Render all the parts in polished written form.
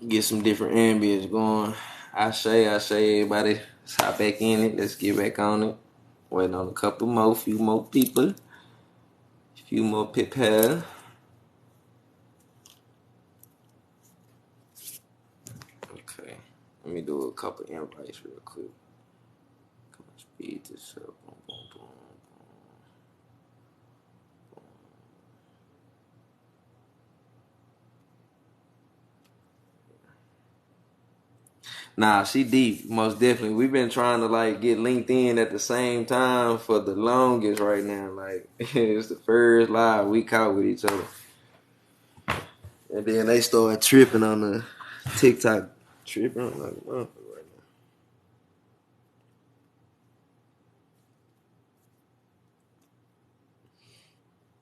Get some different ambience going. I say, everybody, let's hop back in it. Let's get back on it. Waiting on a couple more, few more people, few more people. Okay, let me do a couple invites real quick. Come on, speed this up. Boom, boom, boom. Nah, she deep, most definitely. We've been trying to like get linked in at the same time for the longest right now. Like it's the first live we caught with each other. And then they started tripping on the TikTok tripping on like motherfucker right now.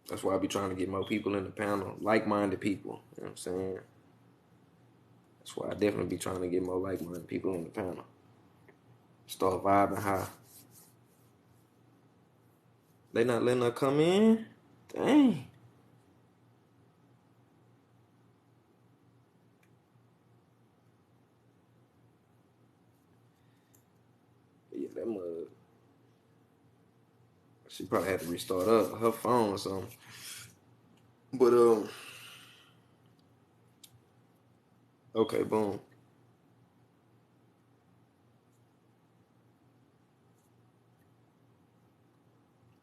That's why I be trying to get more people in the panel, like-minded people. You know what I'm saying? That's why I definitely be trying to get more like-minded people in the panel. Start vibing high. They not letting her come in? Dang. Yeah, that mug. She probably had to restart up her phone or something. But okay, boom.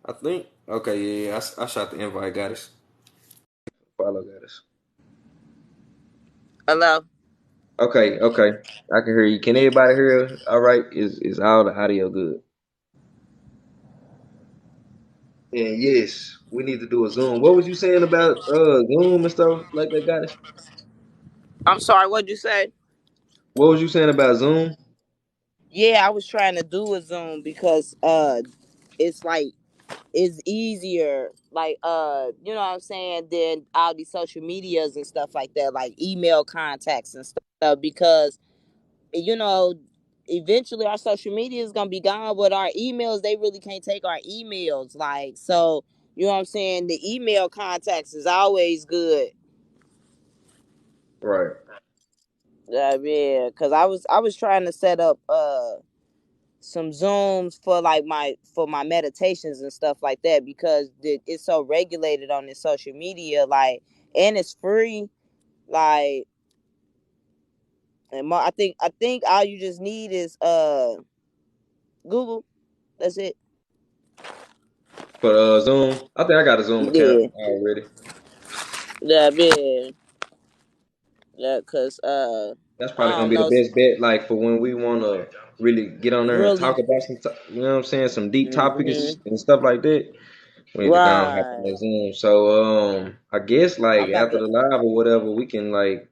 I think okay, yeah, I shot the invite, got us. Follow got us. Hello. Okay. I can hear you. Can everybody hear? All right, is all the audio good? And yes, we need to do a Zoom. What was you saying about Zoom and stuff like that, guys? I'm sorry. What'd you say? What was you saying about Zoom? Yeah, I was trying to do a Zoom because it's like it's easier, like you know what I'm saying, than all these social medias and stuff like that, like email contacts and stuff. Because you know, eventually our social media is gonna be gone, but our emails they really can't take our emails. Like so, you know what I'm saying. The email contacts is always good. Right. Yeah, because I was trying to set up some zooms for like my meditations and stuff like that because it's so regulated on this social media, like, and it's free, like, and I think all you just need is Google. That's it. For Zoom, I think I got a Zoom account Yeah, already. yeah, yeah, cause That's I probably gonna don't be the know, best bet, like for when we want to really get on there and talk really. about you know what I'm saying, some deep topics Hmm. and stuff like that. We need to go and hop on Right. the Zoom. So I guess like I'm about after to. the live or whatever, we can like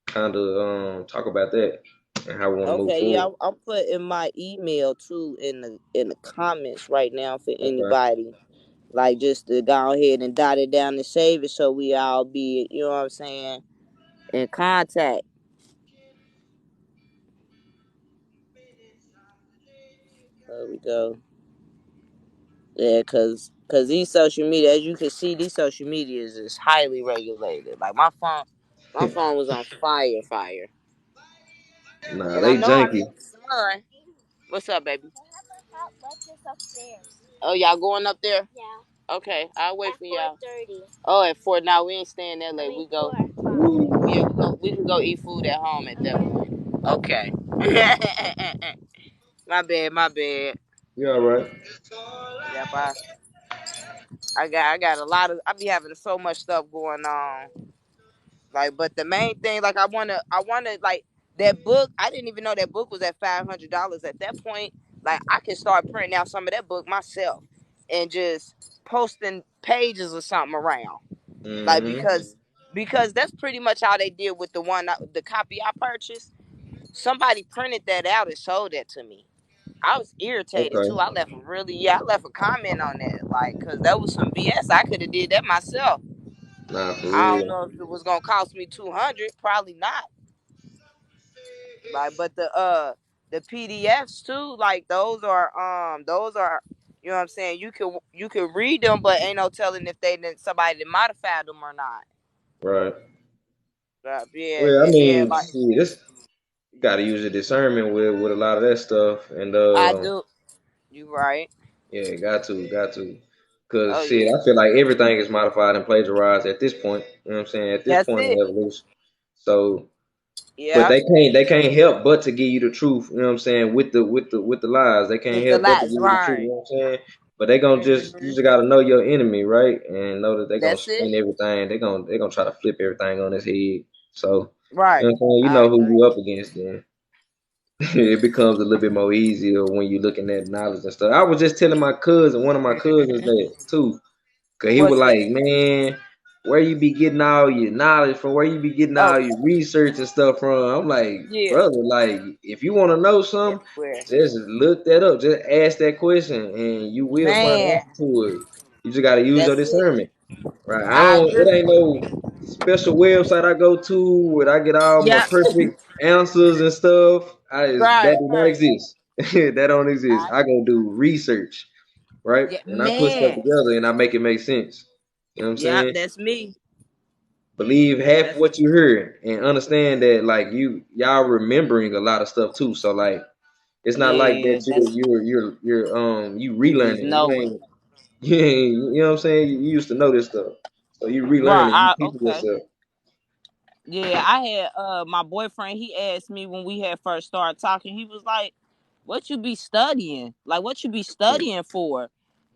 kind of talk about that and how we want to move Okay, yeah, forward. I'm putting my email too in the comments right now for Okay. anybody. Like just to go ahead and dot it down and save it so we all be, you know what I'm saying, in contact. There we go. Yeah, cause these social media, as you can see, these social medias is highly regulated. Like my phone was on fire. Nah, And I they know our janky. son. What's up, baby? Oh, y'all going up there? Okay, I'll wait for y'all. 4:30. Oh, at 4. Now we ain't staying that late. We go. Woo. Yeah, we can go eat food at home at that point. Okay. my bad. You all right? Yep, I got a lot of. I be having so much stuff going on. Like, but the main thing, like, I wanna like that book. I didn't even know that book was at $500 at that point. Like, I can start printing out some of that book myself and just posting pages or something around. Like, Mm-hmm. because that's pretty much how they did with the copy I purchased. Somebody printed that out and sold that to me. I was irritated too. Okay. I left a comment on that, like, cause that was some BS. I could have did that myself. Nah, for I don't real. know if it was gonna cost me 200, probably not. Like, but the PDFs too, like those are you know what I'm saying. You can read them, but ain't no telling if they didn't somebody that modified them or not. Right. Yeah, Well, I yeah, mean, like see, this you got to use your discernment with a lot of that stuff, and I do. You right? yeah, got to, cause Oh shit, yeah, I feel like everything is modified and plagiarized at this point. You know what I'm saying? At this that's point in it. evolution, so. But Yeah, they can't help but to give you the truth, you know what I'm saying, with the lies. They can't with the help but to lights, give you the truth, you right? know what I'm saying? But they gonna just you Hmm. just gotta know your enemy, right? And know that they gonna That's it. spin everything. They gonna try to flip everything on his head. So, you Right. know what I'm saying? You I know who agree. you up against then. It becomes a little bit more easier when you're looking at knowledge and stuff. I was just telling one of my cousins that too. Cause he was What's like, that? man, where you be getting all your knowledge from? Where you be getting Oh all your research and stuff from? I'm like, yeah, brother, like, if you want to know something, everywhere. just look that up. Just ask that question, and you will find an Man, answer to it. You just gotta use your that's it. discernment, right? I I don't. agree. It ain't no special website I go to where I get all my Yeah. perfect answers and stuff. That Right. do not Right. exist. That don't exist. I I go do research, right? yeah, And I put stuff man. together and I make it make sense. You know what I'm Yeah, saying? that's me. Believe half of That's what you heard and understand that like y'all remembering a lot of stuff too. So like it's not like yeah. that That's you you just relearning. You knowing. ain't you ain't you know what I'm saying? You used to know this stuff. So you Right. relearning, you teaching Okay. yourself. Yeah, I had my boyfriend. He asked me when we had first started talking. He was like, "What you be studying? Like, what you be Yeah. studying for?"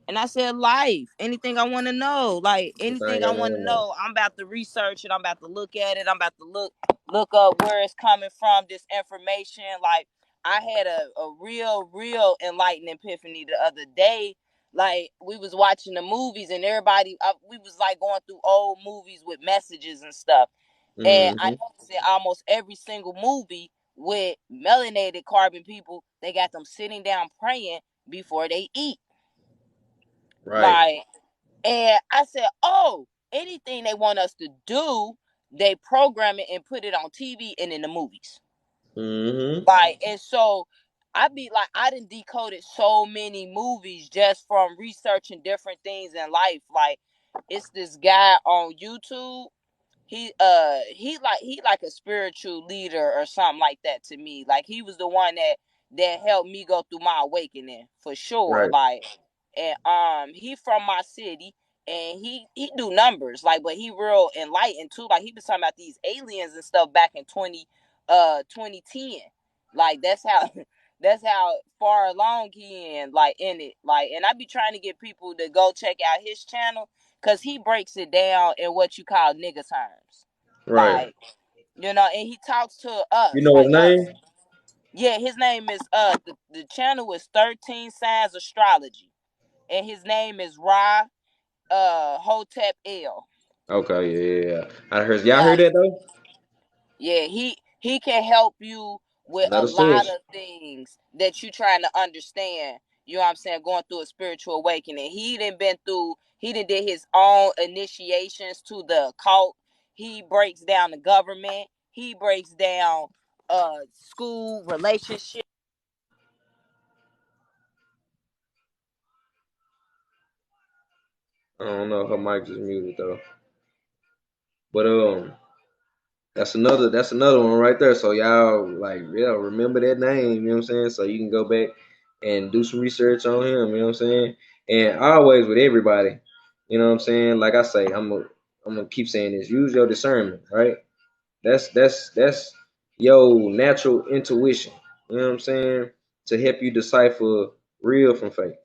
And I said, life, anything I want to know, like anything Everything I I want want to to know. know, I'm about to research it. I'm about to look at it. I'm about to look up where it's coming from. This information, like I had a real enlightening epiphany the other day. Like we was watching the movies and everybody, we was like going through old movies with messages and stuff. And I Hmm. noticed that almost every single movie with melanated carbon people, they got them sitting down praying before they eat. Right. Like, and I said, oh, anything they want us to do, they program it and put it on TV and in the movies. Hmm. Like, and so I be like, I done decoded so many movies just from researching different things in life. Like, it's this guy on YouTube. He like a spiritual leader or something like that to me. Like he was the one that helped me go through my awakening for sure. Right. Like, and he from my city and he do numbers like, but he real enlightened too. Like he was talking about these aliens and stuff back in 2010. Like that's how that's how far along he in it. Like, and I be trying to get people to go check out his channel because he breaks it down in what you call nigga terms. Right. Like, and he talks to You us, know his like us. name? Yeah, his name is the channel is 13 Signs Astrology. And his name is Ra Hotep L. Okay, yeah, yeah. I heard y'all Yeah, heard that though? yeah, he can help you with a Another lot source. of things that you trying to understand. You know what I'm saying? Going through a spiritual awakening. He done did his own initiations to the occult. He breaks down the government. He breaks down school relationships. I don't know. Her mic just muted though. But that's another one right there. So y'all like yeah, remember that name, you know what I'm saying? So you can go back and do some research on him, you know what I'm saying? And always with everybody, you know what I'm saying? Like I say, I'm gonna keep saying this. Use your discernment, right? That's your natural intuition, you know what I'm saying? To help you decipher real from fake.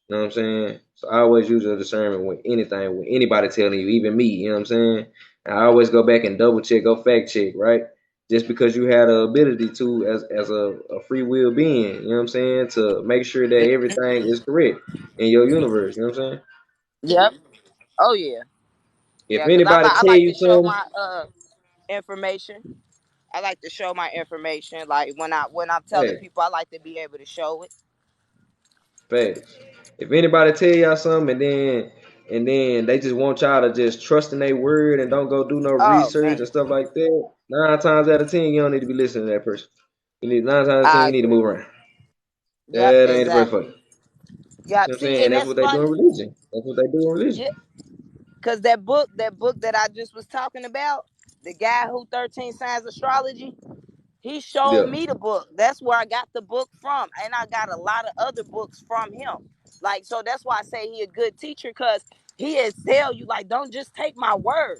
You know what I'm saying? So I always use your discernment with anything, with anybody telling you, even me, you know what I'm saying? And I always go back and double check, go fact check, right? Just because you had the ability to as a free will being, you know what I'm saying, to make sure that everything is correct in your universe, you know what I'm saying? Yep. Oh yeah. If Yeah, because anybody I tell like you to show something, my information. I like to show my information. Like when I'm telling hey, people, I like to be able to show it. facts. If anybody tell y'all something and then they just want y'all to just trust in their word and don't go do no Oh research man, and stuff like that, 9 times out of 10 you don't need to be listening to that person. You need 9 times out of 10 I you need to agree. move around. Yep, That ain't the person for you. exactly. You Yeah, know what I'm see, saying? And and that's that's what they do in funny. religion. That's what they do in religion. Yeah, because that book that I just was talking about, the guy who 13 Signs Astrology, he showed Yeah. me the book. That's where I got the book from. And I got a lot of other books from him. Like, so that's why I say he a good teacher, because he is tell you, like, don't just take my word.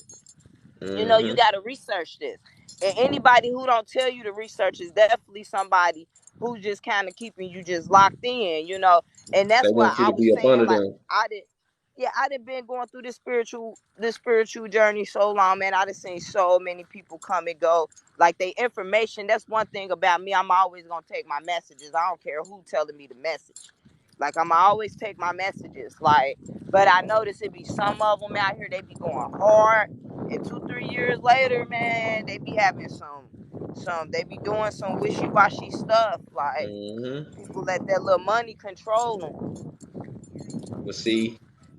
You know, you Mm-hmm. got to research this. And anybody who don't tell you to research is definitely somebody who's just kind of keeping you just locked in, you know. And They that's why want you I to was be up saying, under like, them. I did, yeah, I done been going through this spiritual journey so long, man. I done seen so many people come and go. Like, they information, that's one thing about me. I'm always gonna take my messages. I don't care who telling me the message. Like, I'm always take my messages. Like, but I notice it be some of them out here, they be going hard. And 2-3 years later, man, they be having they be doing some wishy-washy stuff. Like, Mm-hmm. people let that little money control them. But see,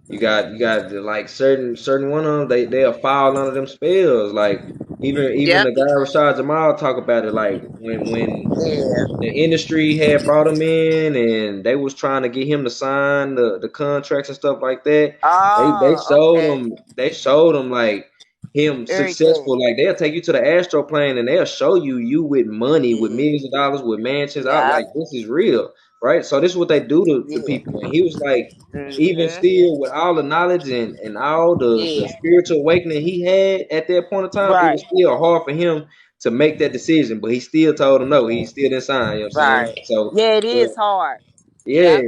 you got like certain one of them, they'll fall under them spells. Like even Yep. the guy Rashad Jamal talk about it. Like when Yeah. the industry had brought him in and they was trying to get him to sign the contracts and stuff like that. They Oh, showed okay. him like him successful. Everything. Like they'll take you to the astro plane and they'll show you with money, with Yeah. millions of dollars, with mansions. I Yeah. like this is real, right? So this is what they do to Yeah. people. And he was like, even Mm-hmm. still with all the knowledge and all the Yeah. spiritual awakening he had at that point in time, it Right. was still hard for him to make that decision, but he still told him no. He still didn't sign. You know what I'm saying? Right. Yeah, it So is hard. yeah, Yep.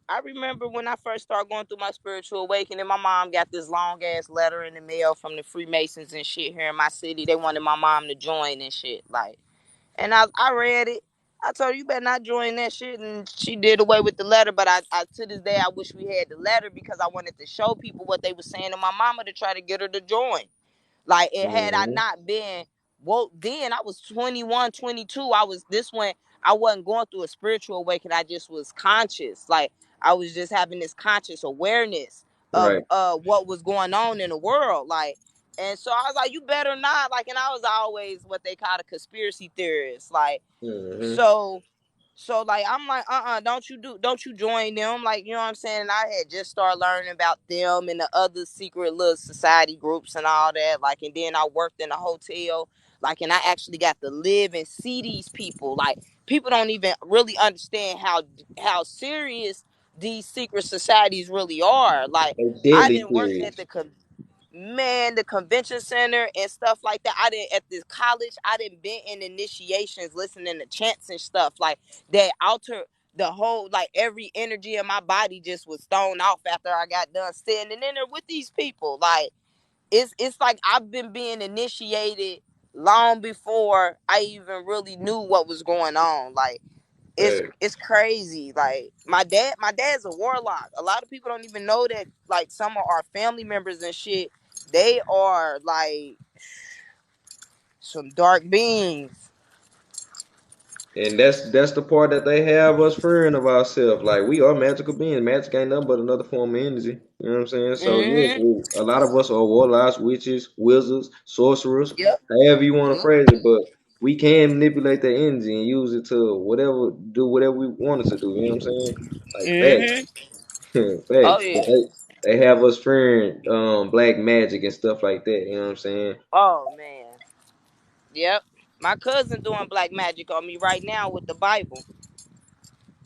I remember when I first started going through my spiritual awakening, my mom got this long ass letter in the mail from the Freemasons and shit here in my city. They wanted my mom to join and shit. Like, and I read it. I told her, you better not join that shit, and she did away with the letter. But I to this day I wish we had the letter, because I wanted to show people what they were saying to my mama to try to get her to join. Like, it had I hmm not been woke then, I was 21, 22. I was this when I wasn't going through a spiritual awakening. I just was conscious. Like, I was just having this conscious awareness of right. what was going on in the world. Like, and so I was like, you better not. Like, and I was always what they call a conspiracy theorist. Like, hmm so like, I'm like, don't you join them, like, you know what I'm saying. And I had just started learning about them and the other secret little society groups and all that. Like, and then I worked in a hotel, like, and I actually got to live and see these people. Like, people don't even really understand how serious these secret societies really are. Like, They I deadly didn't work at serious. the convention center and stuff like that. I didn't at this college. I didn't been in initiations, listening to chants and stuff like that. Altered the whole, like, every energy in my body just was thrown off after I got done standing in there with these people. Like, it's like I've been being initiated long before I even really knew what was going on. Like, Hey. it's crazy. Like, my dad's a warlock. A lot of people don't even know that. Like, some of our family members and shit, they are like some dark beings. And that's the part that they have us fearing of ourselves. Like we are magical beings. Magic ain't nothing but another form of energy. You know what I'm saying? So yes, Mm-hmm. a lot of us are warlocks, witches, wizards, sorcerers, Yep. however you want to Yep. phrase it. But we can manipulate that energy and use it to do whatever we want it to do. You know what I'm saying? Like facts, Mm-hmm. Oh facts. But yeah. they have us fearing black magic and stuff like that. You know what I'm saying? Oh man. Yep. My cousin doing black magic on me right now with the Bible.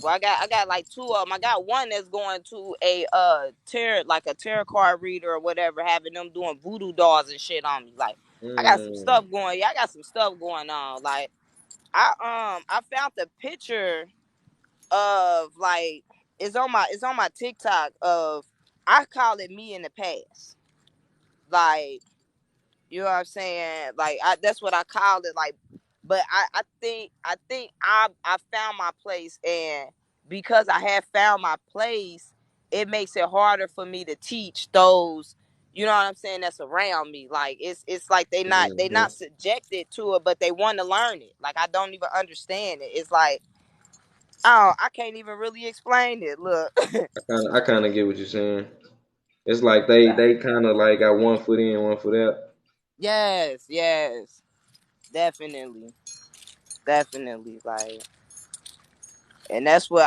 Well, I got like two of them. I got one that's going to a tarot card reader or whatever, having them doing voodoo dolls and shit on me. Like, I got some Mm, stuff going. Yeah, I got some stuff going on. Like, I found the picture of, like, it's on my TikTok of, I call it me in the past. Like, you know what I'm saying? Like, that's what I called it. Like, but I think I found my place, and because I have found my place, it makes it harder for me to teach those. You know what I'm saying? That's around me. Like, it's like they not hmm subjected to it, but they want to learn it. Like, I don't even understand it. It's like, oh, I can't even really explain it. Look. I kind of get what you're saying. It's like they kind of like got one foot in, one foot out. Yes, yes, definitely, definitely. Like, and that's what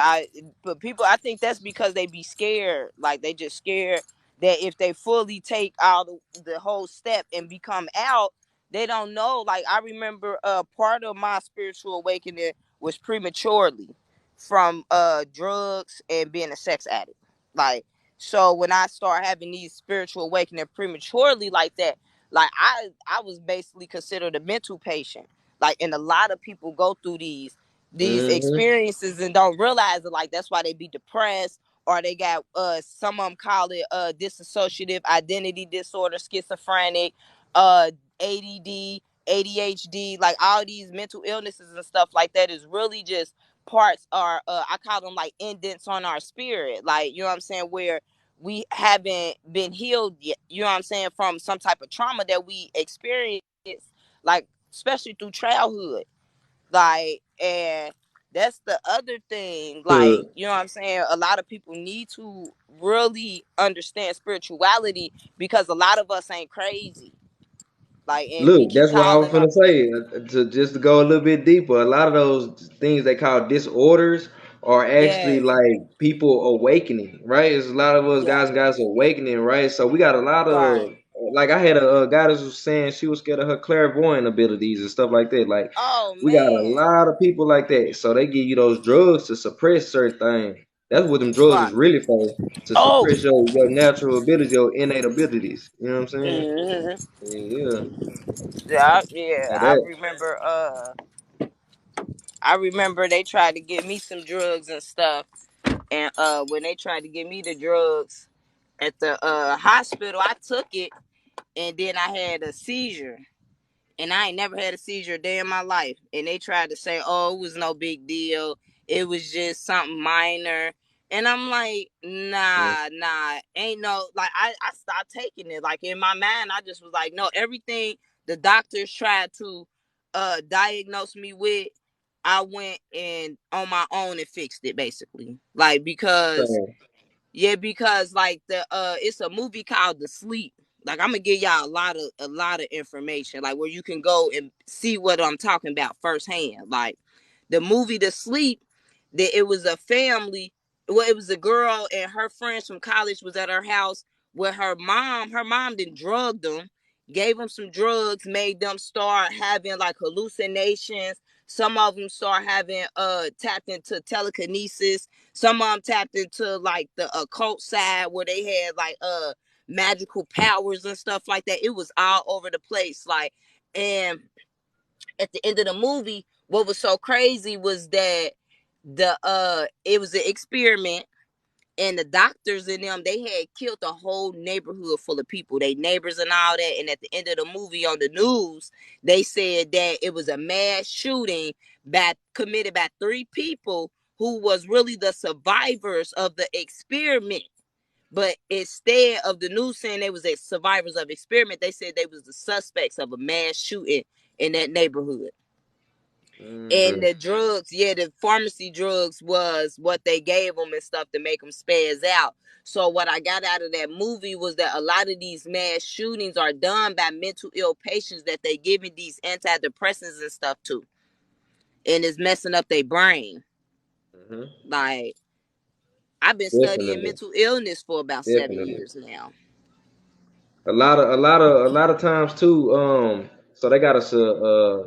but people, I think that's because they be scared. Like, they just scared. that if they fully take all the whole step and become out, they don't know. Like I remember part of my spiritual awakening was prematurely from drugs and being a sex addict. Like so when I start having these spiritual awakening prematurely like that, like I was basically considered a mental patient. Like and a lot of people go through these Mm-hmm. experiences and don't realize it. Like that's why they be depressed, or they got some of them call it dissociative identity disorder, schizophrenic, ADD, ADHD, like all these mental illnesses and stuff like that is really just parts are I call them like indents on our spirit, like you know what I'm saying, where we haven't been healed yet, you know what I'm saying, from some type of trauma that we experienced, like especially through childhood. Like, and that's the other thing. Like, Look, you know what I'm saying? A lot of people need to really understand spirituality because a lot of us ain't crazy. Like, and we look, keep that's what I was calling gonna our say. To just to go a little bit deeper, a lot of those things they call disorders are actually yes, like people awakening, right? It's a lot of us yeah, guys awakening, right? So we got a lot right. of like I had a guy that was saying she was scared of her clairvoyant abilities and stuff like that. Like Oh we got a man, lot of people like that. So they give you those drugs to suppress certain things. That's what them drugs is right. really for, to Oh, suppress your natural abilities, your innate abilities. You know what I'm saying? mhm. Yeah, Yeah, yeah. like that. I remember they tried to give me some drugs and stuff, and when they tried to give me the drugs at the hospital, I took it, and then I had a seizure. And I ain't never had a seizure a day in my life. And they tried to say, oh, it was no big deal. It was just something minor. And I'm like, nah, ain't no, like, I stopped taking it. Like, in my mind, I just was like, no, everything the doctors tried to diagnose me with, I went and on my own and fixed it, basically. Like, because So, yeah, because like the it's a movie called The Sleep. Like I'm gonna give y'all a lot of information, like where you can go and see what I'm talking about firsthand. Like the movie The Sleep, that it was a family. Well, it was a girl and her friends from college was at her house where her mom didn't drug them, gave them some drugs, made them start having like hallucinations. Some of them start having tapped into telekinesis. Some of them tapped into like the occult side where they had like magical powers and stuff like that. It was all over the place. Like, and at the end of the movie, what was so crazy was that the it was an experiment, and the doctors in them, they had killed a whole neighborhood full of people, they neighbors and all that. And at the end of the movie on the news, they said that it was a mass shooting committed by 3 people who was really the survivors of the experiment. But instead of the news saying they was survivors of experiment, they said they was the suspects of a mass shooting in that neighborhood. And mm, the drugs, yeah, the pharmacy drugs was what they gave them and stuff to make them spaz out. So what I got out of that movie was that a lot of these mass shootings are done by mental ill patients that they giving these antidepressants and stuff to, and it's messing up their brain. hmm, Like I've been studying definitely, mental illness for about seven definitely. years now. A lot of times too. So they got us a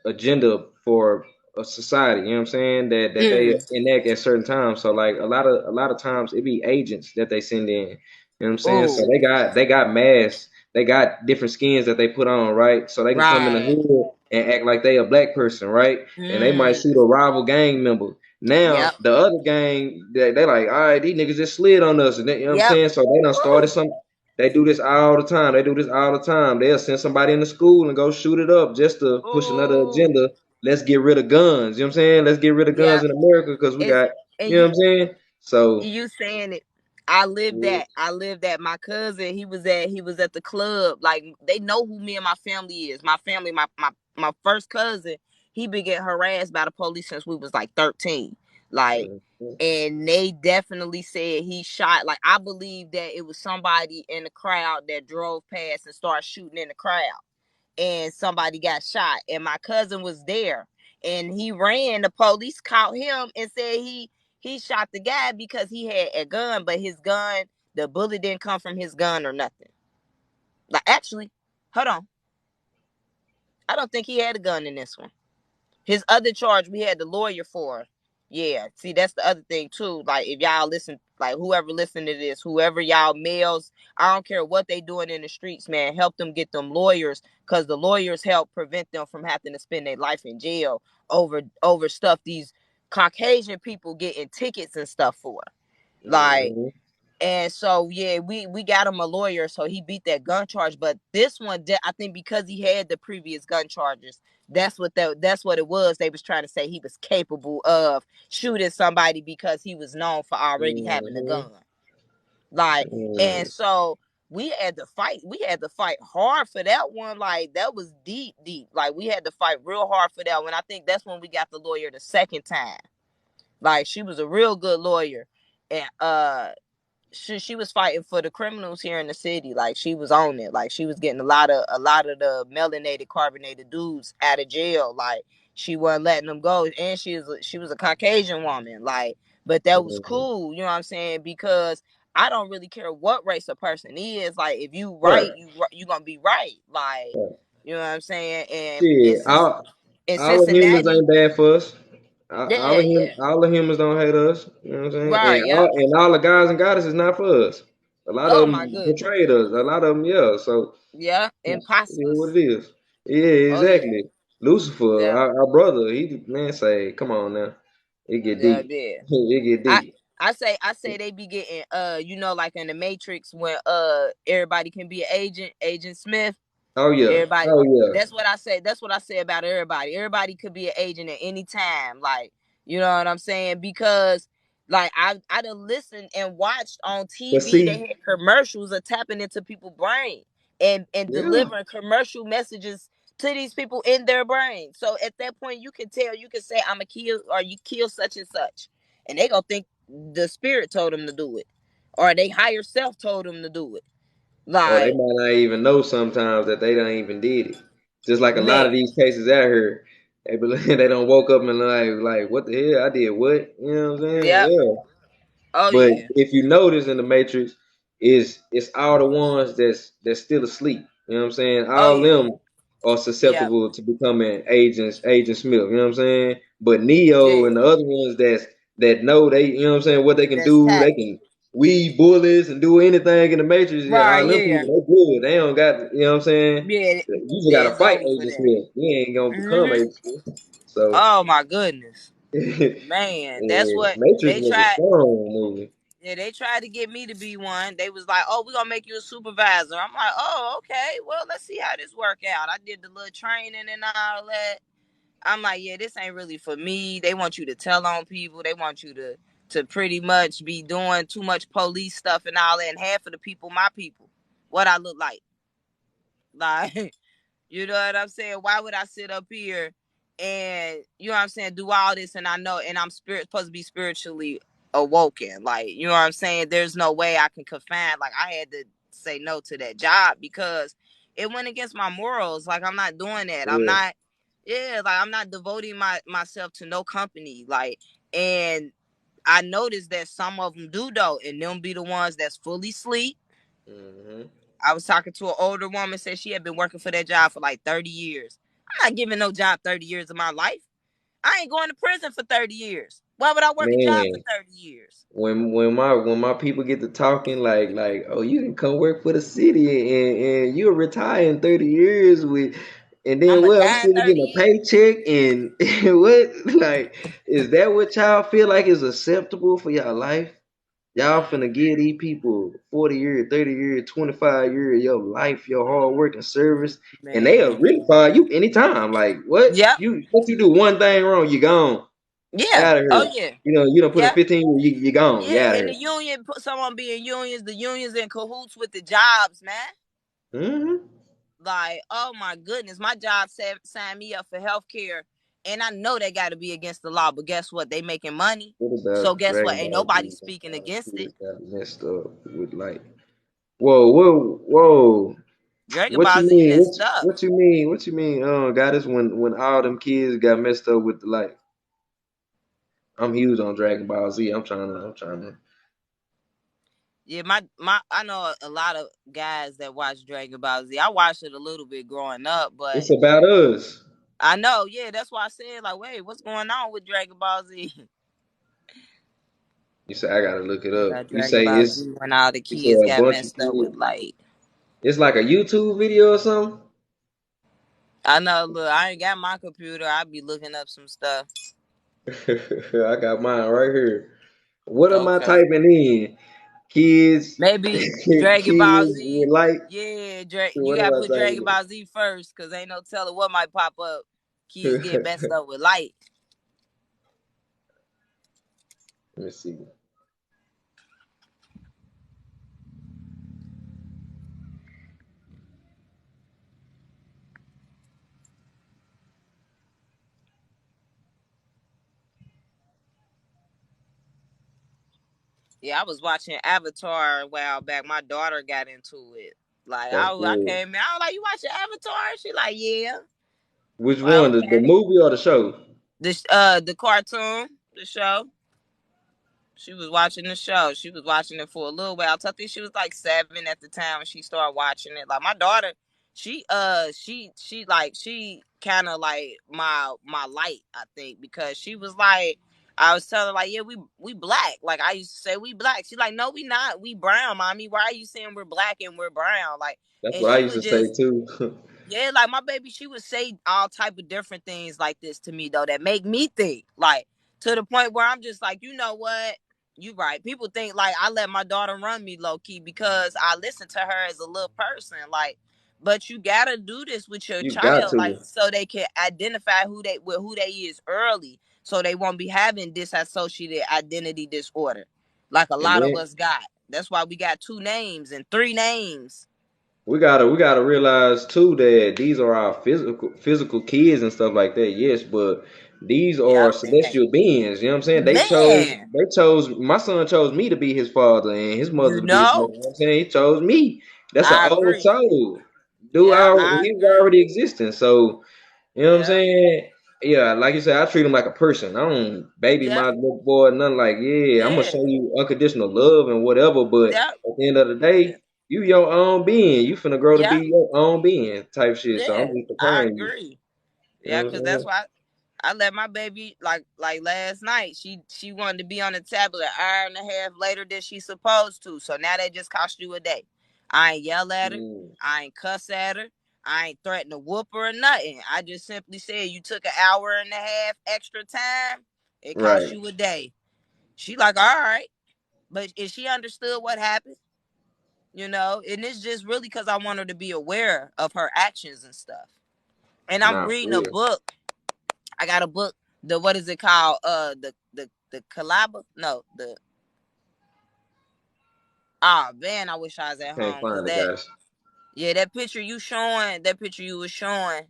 agenda for a society. You know what I'm saying? That they Mm. enact at certain times. So like a lot of times it be agents that they send in. You know what I'm saying? So Oh, they got masks. They got different skins that they put on, right? So they can come in the right. hood and act like they a black person, right? And they might shoot Mm. a rival gang member. Now Yep. the other gang, they like, all right, these niggas just slid on us, and you know what I'm Yep. saying? So they done started Ooh. some. They do this all the time. They do this all the time. They'll send somebody in the school and go shoot it up just to push another Ooh. agenda. Let's get rid of guns. You know what I'm saying? Let's get rid of guns Yep. in America because we It's got, and you know what I'm saying? So, you saying it. I lived yeah. that. I lived that. My cousin, he was at the club. Like they know who me and my family is. My family, my first cousin, he been getting harassed by the police since we was like 13. Like, Mhm. and they definitely said he shot. Like I believe that it was somebody in the crowd that drove past and started shooting in the crowd, and somebody got shot, and my cousin was there, and he ran. The police caught him and said he shot the guy because he had a gun, but his gun, The bullet didn't come from his gun or nothing. Like, actually, hold on. I don't think he had a gun in this one. His other charge, we had the lawyer for. Yeah, see, that's the other thing too. Like, if y'all listen, like whoever listen to this, whoever y'all males, I don't care what they doing in the streets, man. Help them get them lawyers, cause the lawyers help prevent them from having to spend their life in jail over stuff these Caucasian people getting tickets and stuff for. Like, Mm-hmm. and so yeah, we got him a lawyer, so he beat that gun charge. But this one, I think, because he had the previous gun charges, that's what it was. They was trying to say he was capable of shooting somebody because he was known for already having a Mm-hmm. gun. Like, and Mm-hmm. so we had to fight. We had to fight hard for that one. Like, that was deep, deep. Like, we had to fight real hard for that one. I think that's when we got the lawyer the second time. Like, she was a real good lawyer, and she was fighting for the criminals here in the city. Like, she was on it. Like, she was getting a lot of the melanated carbonated dudes out of jail. Like, she wasn't letting them go. And she was a Caucasian woman. Like, but that was Mm-hmm. cool, you know what I'm saying? Because I don't really care what race a person is. Like, if you Right. right, you gonna be right. Like, Right. you know what I'm saying? And Shit, in all the humans Cincinnati, ain't bad for us. yeah, yeah. All the humans don't hate us. You know what I'm saying? Right, yep. And all the guys and goddesses not for us. A lot of Oh my them goodness. betrayed us. A lot of them, yeah. So Yeah. it is what Imposters. it is. Yeah, Oh yeah. exactly. Lucifer, Yeah. our brother, he man say, come on now, it get Yeah, deep. yeah. It get I deep. I say they be getting like in the Matrix when everybody can be an agent, Agent Smith. Oh yeah, Everybody, oh yeah. that's what I say. That's what I say about everybody. Everybody could be an agent at any time. Like, you know what I'm saying? Because like I done listened and watched on But TV. They see, had commercials of tapping into people's brain and yeah. delivering commercial messages to these people in their brain. So at that point, you can tell. You can say, "I'm a kill," or "You kill such and such," and they gonna think the spirit told them to do it, or they higher self told them to do it. Or they Like, might not even know sometimes that they don't even did it. Just like a lot of man, these cases out here, they don't woke up and like what the hell I did what you know what I'm saying? yep. Yeah. Oh But yeah. if you notice in the Matrix, is it's all the ones that's still asleep. You know what I'm saying? Oh All yeah. them are Yeah. susceptible to becoming Agent Smith. You know what I'm saying? But Neo Yeah. and the other ones that know they you know what I'm saying what they can That's do. They tapping. can weed bullets and do anything in the Matrix. Yeah, Right, all them yeah. people they good. They don't got you know what I'm saying. Yeah, You just gotta there's fight over for Agent them. Smith. You ain't gonna become Hmm. Agent Smith. So Oh my goodness. yeah, Man, that's what Matrix they was a tried. strong movie. Yeah, they tried to get me to be one. They was like, "Oh, we're gonna make you a supervisor." I'm like, "Oh, okay. Well, let's see how this work out." I did the little training and all that. I'm like, "Yeah, this ain't really for me." They want you to tell on people. They want you to pretty much be doing too much police stuff and all that. And half of the people, my people, what I look like. You know what I'm saying? Why would I sit up here and you know what I'm saying, do all this and I know and I'm supposed to be spiritually awoken? Like, you know what I'm saying? There's no way I can confine. Like, I had to say no to that job because it went against my morals. Like, I'm not doing that. I'm Yeah. not, yeah, like I'm not devoting myself to no company. Like, and I noticed that some of them do though, and them be the ones that's fully sleep. Hmm. I was talking to an older woman, said she had been working for that job for like 30 years. I'm not giving no job 30 years of my life. I ain't going to prison for 30 years. Why would I work a job for Man, 30 years? when my people get to talking like oh you can come work for the city and you'll retire in 30 years with and then I'm a well I'm dying still 30 getting a years. paycheck and what like is that what y'all feel like is acceptable for y'all life? Y'all finna give these people 40 years, 30 years, 25 years of your life, your hard work and service, and they'll Man. really fire you anytime. Like what? Yep. You do one thing wrong, you gone. You Yeah. out of Oh here. yeah. You don't put in Yeah. 15 years, you gone. You Yeah. out of And the here. union, put someone being unions, the unions in cahoots with the jobs, man. Hmm. Like, oh my goodness, my job signed me up for health care, and I know they got to be against the law. But guess what? They making money, What so about guess what? Dragon Ain't Ball nobody Z? speaking against it. Kids got messed up with like, whoa. Dragon What you Ball Z mean? messed up. What you mean? What you mean? Got us when all them kids got messed up with the light. I'm huge on Dragon Ball Z. I'm trying to. Yeah, my I know a lot of guys that watch Dragon Ball Z. I watched it a little bit growing up, but It's about us. I know, yeah, that's why I said like, wait, what's going on with Dragon Ball Z? You say I gotta look it Yeah, up. You Dragon say Ball Z when all the it's a kids got bunch of messed up with kids. light. It's like a YouTube video or something. I know, look, I ain't got my computer. I be looking up some stuff. I got mine right here. What am I Okay. typing in? Kids, Maybe Dragon Ball kids Z. with light. Yeah, you What am gotta I put Dragon typing Ball Z first, cause ain't no telling what might pop up. Kids get in? messed up with light. Let me see. Yeah, I was watching Avatar a while back. My daughter got into it. Like That's I good. came in, I was like, "You watching Avatar?" She like, "Yeah." Which Like, one? The okay. movie or the show? The cartoon, the show. She was watching the show. She was watching it for a little while. I think she was like 7 at the time when she started watching it. Like my daughter, she kind of like my light, I think, because she was like, I was telling her like, yeah, we black. Like I used to say we black. She's like, no, we not. We brown, mommy. Why are you saying we're black and we're brown? Like, That's and what I she used would to say just too. yeah, like my baby, she would say all type of different things like this to me though that make me think like to the point where I'm just like, you know what? You right. People think like I let my daughter run me low key because I listen to her as a little person. Like, but you gotta do this with your You got child, like to. so they can identify who they is early, so they won't be having disassociated identity disorder, like a And lot of then us got. That's why we got 2 names and 3 names. we gotta realize too that these are our physical kids and stuff like that. Yes, but these are Yep. And celestial beings. You know what I'm saying? man, They chose. My son chose me to be his father, and his mother you to be his know, mother. You know what I'm saying? He chose me. That's an I old agree. soul. Yeah, I He's agree. already existing. So you know what I'm Yeah, saying? Yeah, like you said, I treat him like a person. I don't baby yeah, my little boy, nothing like, yeah, I'm gonna yeah, show you unconditional love and whatever, but yeah, at the end of the day, you your own being. You finna grow to be yeah, your own being type shit. So I'm yeah. just I preparing you. agree. You know Yeah, what I'm cause that's saying? why I let my baby like last night. She wanted to be on the tablet an hour and a half later than she's supposed to. So now that just cost you a day. I ain't yell at her. Mm, I ain't cuss at her. I ain't threaten to whoop her or nothing. I just simply said you took an hour and a half extra time. It cost right. you a day. She like, all right. But if she understood what happened, and it's just really because I want her to be aware of her actions and stuff. And I'm Nah, reading for a real. book. I got a book. The what is it called? The collab? No, the man, I wish I was at Can't home because find it, that guys. yeah that picture you was showing.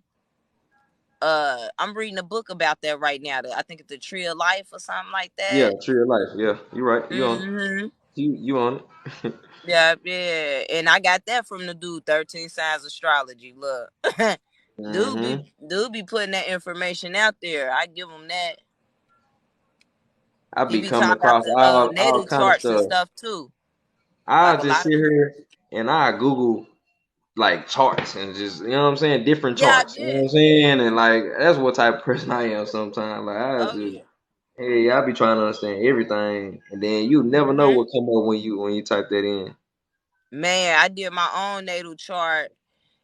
I'm reading a book about that right now. I think it's the Tree of Life or something like Yeah, that. true your life. Yeah, you right. You on Mm-hmm. you on it. Yeah, yeah. And I got that from the dude, 13 Signs Astrology. Look. dude be hmm dude be putting that information out there. I give him that. I He be be coming talking about across the all natal kind of charts and stuff. stuff too. I Like a just lot sit of people. here and I Google like charts and just you know what I'm saying, different Yeah, charts. You know what yeah. I'm saying? And like that's what type of person I am sometimes. Like I Oh just yeah. hey, I be trying to understand everything and then you never know Hmm. what come up when you type that in. Man, I did my own natal chart.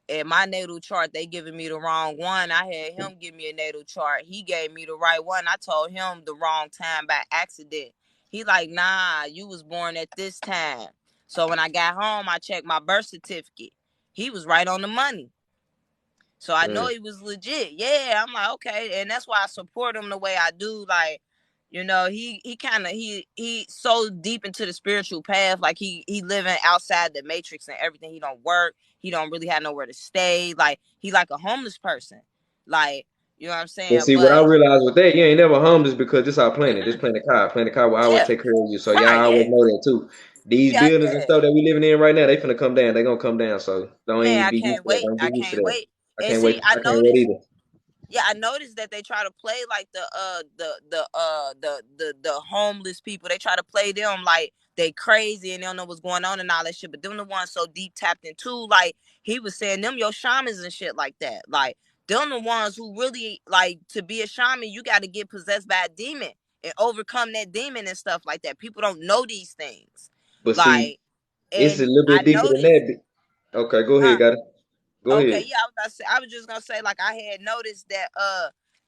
And my natal chart, they giving me the wrong one. I had him give me a natal chart. He gave me the right one. I told him the wrong time by accident. He like, nah, you was born at this time. So when I got home, I checked my birth certificate. He was right on the money. So I know Mm. he was legit. Yeah, I'm like, okay, and that's why I support him the way I do. Like, he kind of he so deep into the spiritual path. Like he living outside the matrix and everything. He don't work. He don't really have nowhere to stay. Like he like a homeless person. Like you know what I'm But saying? see what I But realized with that, you ain't never homeless because this our planet. This planet car. Planet car will always yeah, take care of you. So y'all right, always yeah, know that too. These yeah, buildings and yeah. stuff that we living in right now, they finna come down. They gonna come down. So don't Man, even I be used can't to that. wait. Don't I get used to can't that. wait. And see, I I can't wait noticed either. Yeah, I noticed that they try to play like the homeless people. They try to play them like they crazy and they don't know what's going on and all that shit. But them the ones so deep tapped into, like he was saying, them your shamans and shit like that. Like them the ones who really like to be a shaman. You got to get possessed by a demon and overcome that demon and stuff like that. People don't know these things. But see, Like, it's a and little I bit deeper than noticed, that. Okay, go ahead, huh? got it. Go Okay, ahead. yeah, I was just gonna say, like, I had noticed that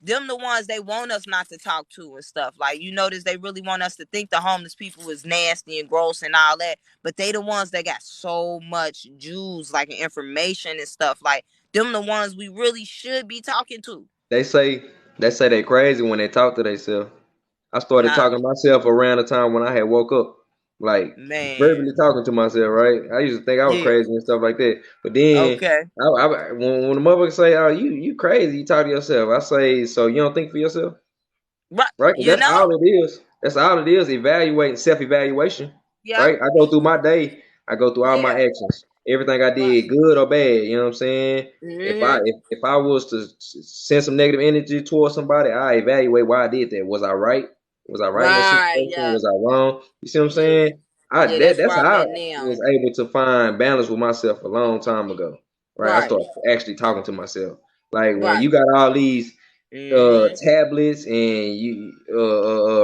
them the ones they want us not to talk to and stuff. Like, you notice they really want us to think the homeless people is nasty and gross and all that, but they the ones that got so much juice, like information and stuff. Like, them the ones we really should be talking to. They say they crazy when they talk to themselves. I started Nah, talking to myself around the time when I had woke up, like man. verbally talking to myself. Right? I used to think I was Yeah. crazy and stuff like that. But then, Okay. when the motherfuckers say, "Oh, you crazy," you talk to yourself. I say, "So you don't think for yourself?" Right. Right? 'Cause You that's know. all it is. That's all it is. Evaluating, self-evaluation. Yep. Right? I go through my day. I go through all my Yeah. actions. Everything I Right. did, good or bad. You know what I'm saying? If I Mm-hmm. if I was to send some negative energy towards somebody, I evaluate why I did that. Was I right? Was I right in that Right. situation? Yeah. Was I wrong? You see what I'm Yeah. saying? Yeah. That's That's where I'm how I at now. was able to find balance with myself a long time ago. Right? I Right. started actually talking to myself. Like when Right. you got all these Mm-hmm. tablets and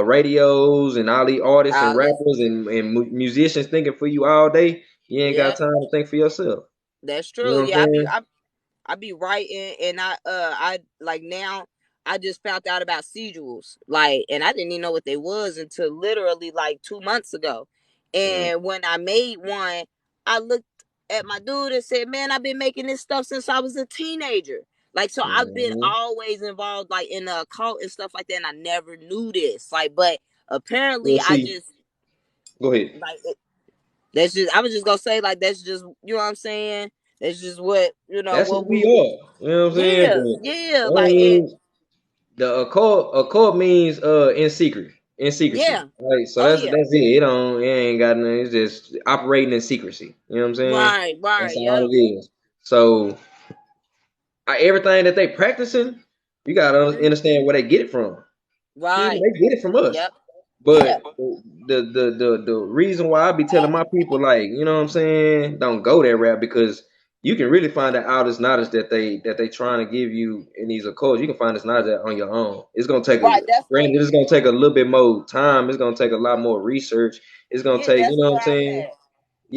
radios and all these artists and Outlets. rappers and musicians thinking for you all day, you ain't got Yeah. time to think for yourself. That's You know true. what I'm Yeah, saying? I be writing, and I like now I just found out about sigils, like, and I didn't even know what they was until literally like 2 months ago. Mm-hmm. And when I made one, I looked at my dude and said, "Man, I've been making this stuff since I was a teenager." Like, so I've been Mm-hmm. always involved like in the occult and stuff like that, and I never knew this. Like, but Well, apparently I see, just go ahead. like that's just I was just gonna say like that's just you know what I'm saying. That's just what That's who what we we are. You know what I'm saying? yeah, But yeah, I like it, mean, the occult means in secret, in secrecy. yeah. Right? So Oh that's yeah. it ain't got nothing. It's just operating in secrecy. You know what I'm saying? Right, That's right, all yep. it is. So everything that they practicing, you gotta Hmm. understand where they get it from. Feel me? Right. They get it from us. Yep. Yeah. But the reason why I be telling my people like, you know what I'm saying, don't go that route because you can really find out all this knowledge that they trying to give you in these occults. You can find this knowledge out on your own. It's gonna take Right. That's what granted, it's gonna take a little bit more time. It's gonna take a lot more research. It's gonna yeah, take, you that's know what where I'm I'm saying? at.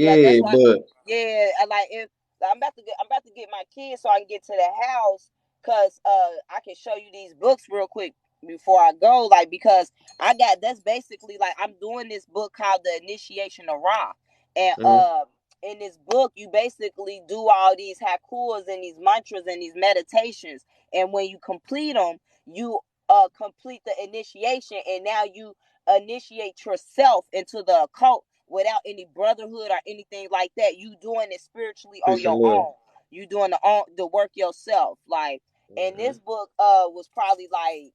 Like Yeah, that's why but yeah, I like if I'm about to get my kids so I can get to the house because I can show you these books real quick before I go, like because I got that's basically like I'm doing this book called The Initiation of Ra. And mhm, in this book you basically do all these hakuas and these mantras and these meditations, and when you complete them you complete the initiation, and now you initiate yourself into the occult without any brotherhood or anything like that. You doing it spiritually on peace and your love. own. You doing the work yourself. Like, and Mhm. this book was probably like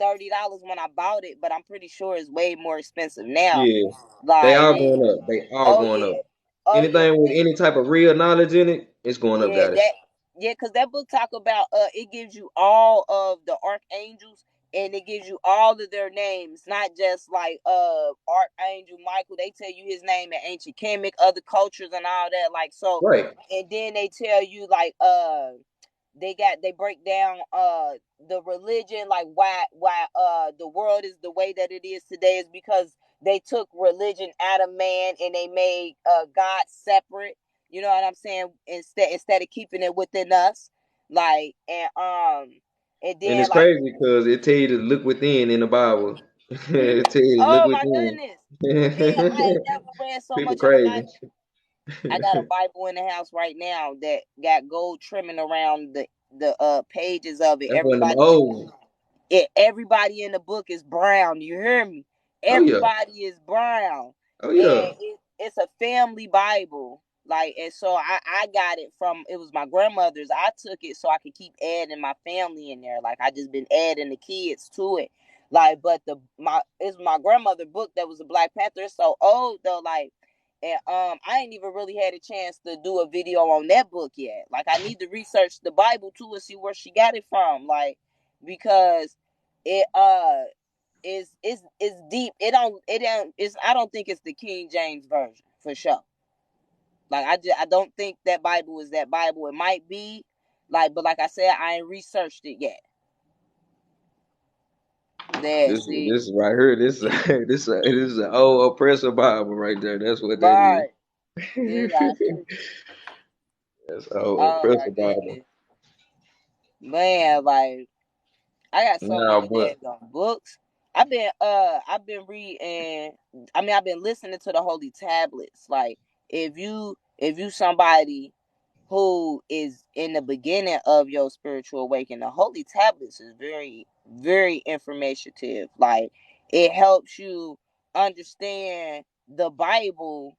$30 when I bought it, but I'm pretty sure it's way more expensive now. Yeah, they Like, all going up. They all oh going yeah, up. oh yeah, Anything with any type of real knowledge in it, it's going up, yeah, guys. that yeah, because that book talk about it gives you all of the archangels, and it gives you all of their names, not just like Archangel Michael. They tell you his name in ancient Kemet, other cultures and all that. Like so, Right. and then they tell you like they break down the religion, like why the world is the way that it is today is because they took religion out of man and they made God separate. You know what I'm saying? Instead of keeping it within us, like and And then it's like crazy because it tell you to look within in the Bible. hmm, It tell you to look oh my within. goodness, yeah, I ain't never read so People much in the crazy. Bible. I got a Bible in the house right now that got gold trimming around the pages of it. That's one of them old. Everybody in the book is brown. You hear me? Oh yeah. Everybody is brown, Oh and yeah. it's a family Bible. Like, and so I got it from it was my grandmother's. I took it so I could keep adding my family in there. Like I just been adding the kids to it. Like, but the my it's my grandmother book that was a Black Panther. It's so old though. Like, And I ain't even really had a chance to do a video on that book yet. Like I need to research the Bible too and see where she got it from. Like because it is deep. It don't it's I don't think it's the King James version for sure. Like I don't think that Bible is that Bible. It might be like, but like I said, I ain't researched it yet. There, see, This right here. This is an old oppressor Bible right there. That's what that is. right, yeah, I see. That's an old Oh my oppressor Bible. goodness, man, like I got so Nah, many but daggone books. I've been reading. I mean, I've been listening to the Holy Tablets. Like if you somebody who is in the beginning of your spiritual awakening, the Holy Tablets is very, very informative. Like it helps you understand the Bible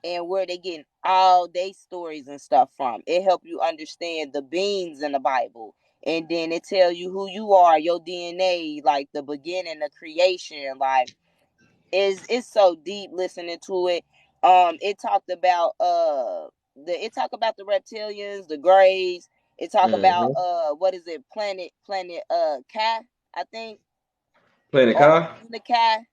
and where they getting all they stories and stuff from. It help you understand the beings in the Bible. And then it tell you who you are, your DNA, like the beginning of creation. Like it's so deep listening to it. It talked about it talked about the reptilians, the grays. It talk about hmm what is it, planet Kai, I think, Planet or Kai, Unicai.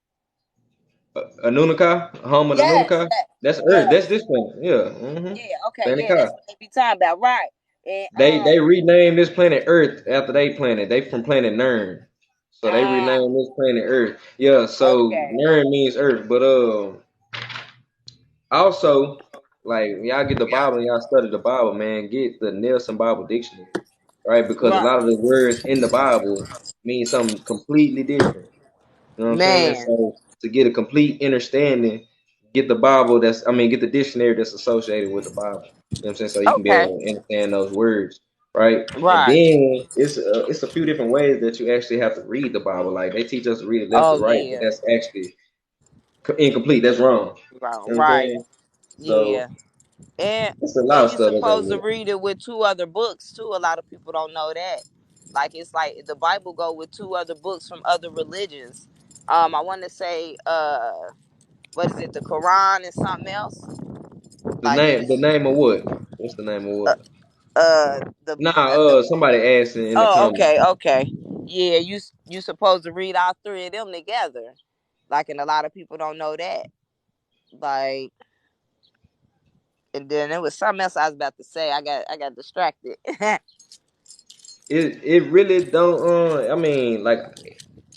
Anunnaki, home of Yes, Anunnaki. yes, That's Earth. That's yes. this planet. Yeah. Yeah, okay, Planet yeah, Kai. that's what they be talking about, right? And They renamed this planet Earth after they planet. They from planet Nern. So they ah, renamed this planet Earth. Yeah, so okay, Nern means Earth. But also, like when y'all get the Bible and y'all study the Bible, man, get the Nelson Bible Dictionary. Right? Because a right, lot of the words in the Bible mean something completely different. You know what I'm saying? man, So to get a complete understanding, get the Bible get the dictionary that's associated with the Bible. You know what I'm saying? So you can be okay, able to understand those words, right? And right. then it's a few different ways that you actually have to read the Bible. Like they teach us to read it left to Oh right, but yeah, that's actually incomplete. That's wrong. right, You know what I'm right, saying? yeah. So And it's a lot and of you stuff that goes supposed with to it. read it with two other books too. A lot of people don't know that. Like it's like the Bible go with two other books from other religions. I want to say what is it? The Quran and something else. Like The name of what? What's the name of what? the Nah, the. somebody asked in the Oh, comments. okay, okay. Yeah, you supposed to read all three of them together. Like, and a lot of people don't know that. Like, and then there was something else I was about to say. I got distracted. It really don't. Like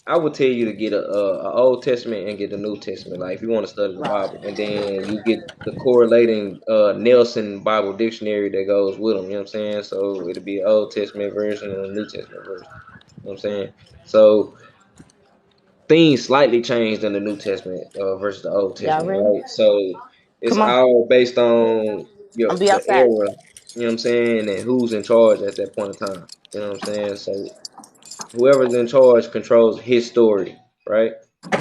I would tell you to get a Old Testament and get the New Testament. Like if you want to study the Right. Bible, and then you get the correlating Nelson Bible dictionary that goes with them. You know what I'm saying? So it'll be an Old Testament version and a New Testament version. You know what I'm saying? So things slightly changed in the New Testament versus the Old Y'all Testament, ready? right? So it's Come on. all based on I'll be the outside. era. You know what I'm saying? And who's in charge at that point in time. You know what I'm saying? So whoever's in charge controls his story, right?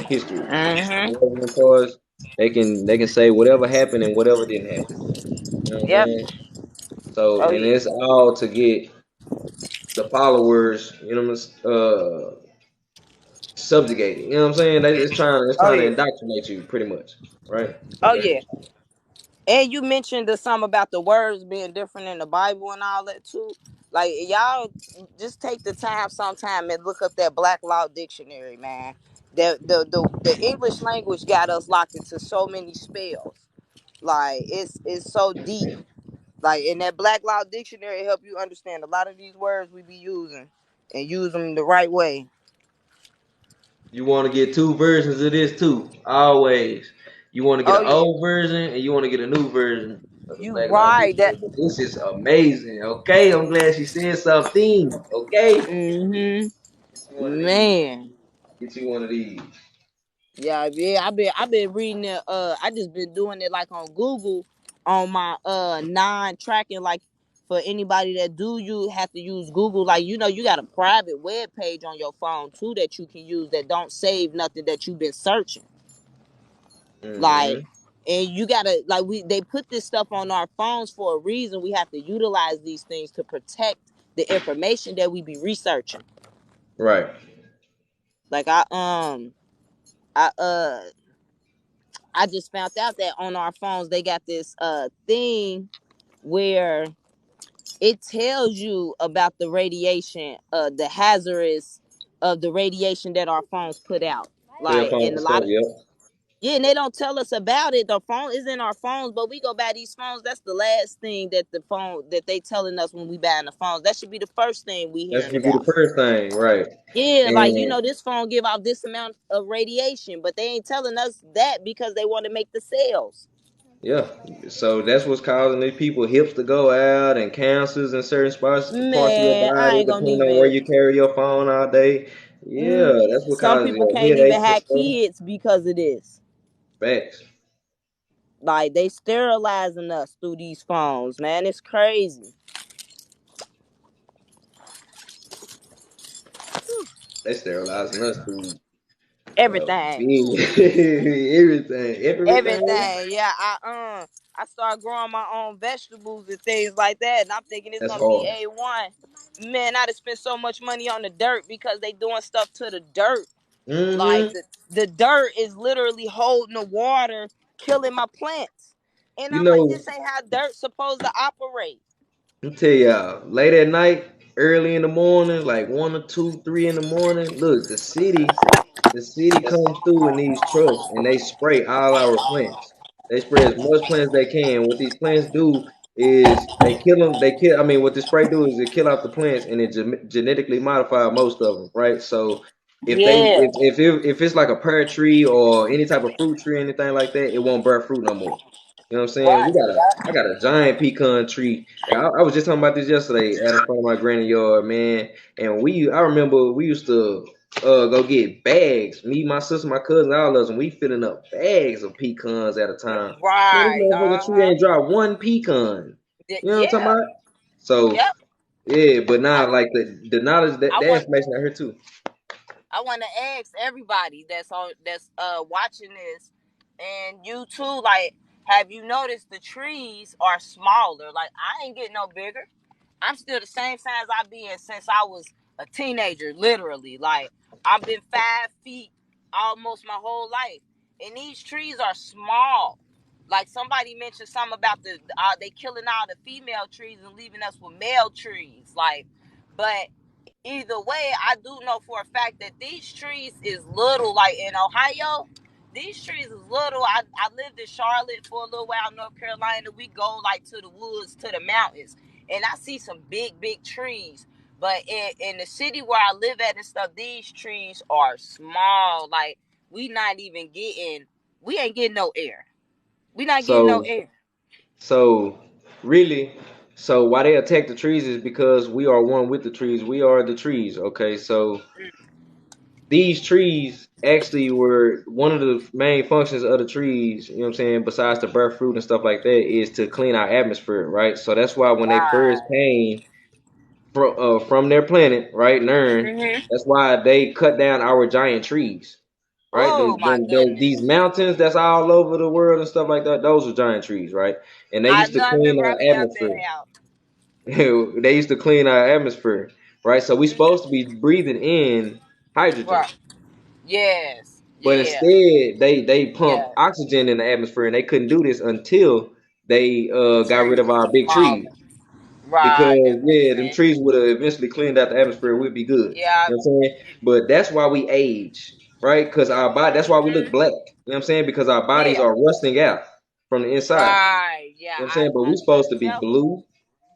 History. Mm-hmm. Whoever's in charge, they can say whatever happened and whatever didn't happen. You know what I'm Yep. saying? So Oh and yeah. it's all to get the followers, subjugated. You know what I'm saying? It's Oh trying to yeah. indoctrinate you pretty much, right? Oh Okay. yeah. And you mentioned the some about the words being different in the Bible and all that too. Like y'all just take the time sometime and look up that Black Law Dictionary, man. The English language got us locked into so many spells. Like it's so deep. Like in that Black Law Dictionary help you understand a lot of these words we be using and use them the right way. You want to get two versions of this too, always. You want to get Oh an yeah. old version and you want to get a new version of the You Black Law right. That Dictionary. But this is amazing. Okay, I'm glad she said something. Okay, mm-hmm. get you one of these. Man. Get you one of these. Yeah, yeah. I've been reading it. I just been doing it like on Google on my non-tracking. Like for anybody that do you have to use Google. Like you got a private web page on your phone too that you can use that don't save nothing that you've been searching. Like, hmm and you gotta like they put this stuff on our phones for a reason. We have to utilize these things to protect the information that we be researching. Right. Like I I just found out that on our phones they got this thing where it tells you about the radiation, the hazardous of the radiation that our phones put out. Cell Like, phones and and a stuff. lot of, Yep. yeah, and they don't tell us about it. The phone is in our phones, but we go buy these phones. That's the last thing that the phone that they telling us when we buying the phones. That should be the first thing we That hearing should be the about. first thing, right? Yeah, like, And this phone give out this amount of radiation, but they ain't telling us that because they want to make the sales. yeah, so that's what's causing these people hips to go out and cancers in certain spots, parts of your Man, I body, ain't gonna depending on where even. you carry your phone all day. Yeah, that's what Some causes people your can't even headaches and have stuff. kids because of this. Facts. Like, they sterilizing us through these phones, man. It's crazy. They sterilizing us through Everything. everything, everything. Everything. Yeah, I started growing my own vegetables and things like that, and I'm thinking it's That's gonna be hard. A1. Man, I just spent so much money on the dirt because they doing stuff to the dirt. Like, Hmm. the dirt is literally holding the water, killing my plants. And You I'm like, know, this ain't how dirt's supposed to operate. I tell y'all, late at night, early in the morning, like 1 or 2, 3 in the morning. Look, the city comes through in these trucks and they spray all our plants. They spray as much plants they can. What these plants do is they kill them. They kill. I mean, what the spray do is it kill off the plants and it genetically modify most of them, right? So if they Yeah. if it's like a pear tree or any type of fruit tree, anything like that, it won't bear fruit no more. You know what I'm saying? Right. I got a giant pecan tree. I was just talking about this yesterday at in front of my granny yard, man. And I remember we used to go get bags. Me, my sister, my cousin, all of us, and we filling up bags of pecans at a time. Man, this Right. motherfucking tree Uh-huh. ain't dropped one pecan. You know what I'm talking Yeah. about? So Yep. yeah, but I now like the knowledge I that want information out here too. I want to ask everybody that's watching this, and you too. Like, have you noticed the trees are smaller? Like, I ain't getting no bigger. I'm still the same size I've been since I was a teenager, literally. Like, I've been 5 feet almost my whole life, and these trees are small. Like, somebody mentioned something about they killing all the female trees and leaving us with male trees. Like, but either way, I do know for a fact that these trees is little. Like, in Ohio, these trees is little. I lived in Charlotte for a little while, North Carolina. We go like to the woods, to the mountains, and I see some big trees. But in the city where I live at and stuff, these trees are small. Like, we not even getting, we ain't getting no air. We not getting no So air. so really, so why they attack the trees is because we are one with the trees. We are the trees. Okay, so these trees actually were one of the main functions of the trees, you know what I'm saying, besides the birth fruit and stuff like that, is to clean our atmosphere, right? So that's why when they first Right. came from their planet, right, Nern, Mm-hmm. that's why they cut down our giant trees, right? Oh my These goodness. mountains that's all over the world and stuff like that, those are giant trees, right? And they I used to know. I clean remember I be our out there atmosphere. out. They used to clean our atmosphere, right? So we supposed to be breathing in hydrogen. Right. Yes. But Yeah. instead, they pump Yeah. oxygen in the atmosphere, and they couldn't do this until they got rid Trees of was our big small. trees. Right. Because That makes yeah, them sense. trees would have eventually cleaned out the atmosphere. We'd be good. Yeah. You know what I'm saying? But that's why we age, right? Because our body. That's why we look Mm-hmm. black. You know what I'm saying? Because our bodies Yeah. are rusting out from the inside. Right. Yeah. You know what I'm saying? But we I supposed to be definitely. blue.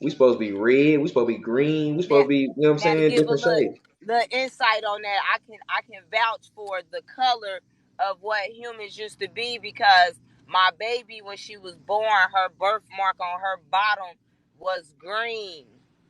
We supposed to be red. We supposed to be green. We Now, supposed to be. You know what I'm now to saying? give a Different shades. little insight on that, I can vouch for the color of what humans used to be because my baby when she was born, her birthmark on her bottom was green.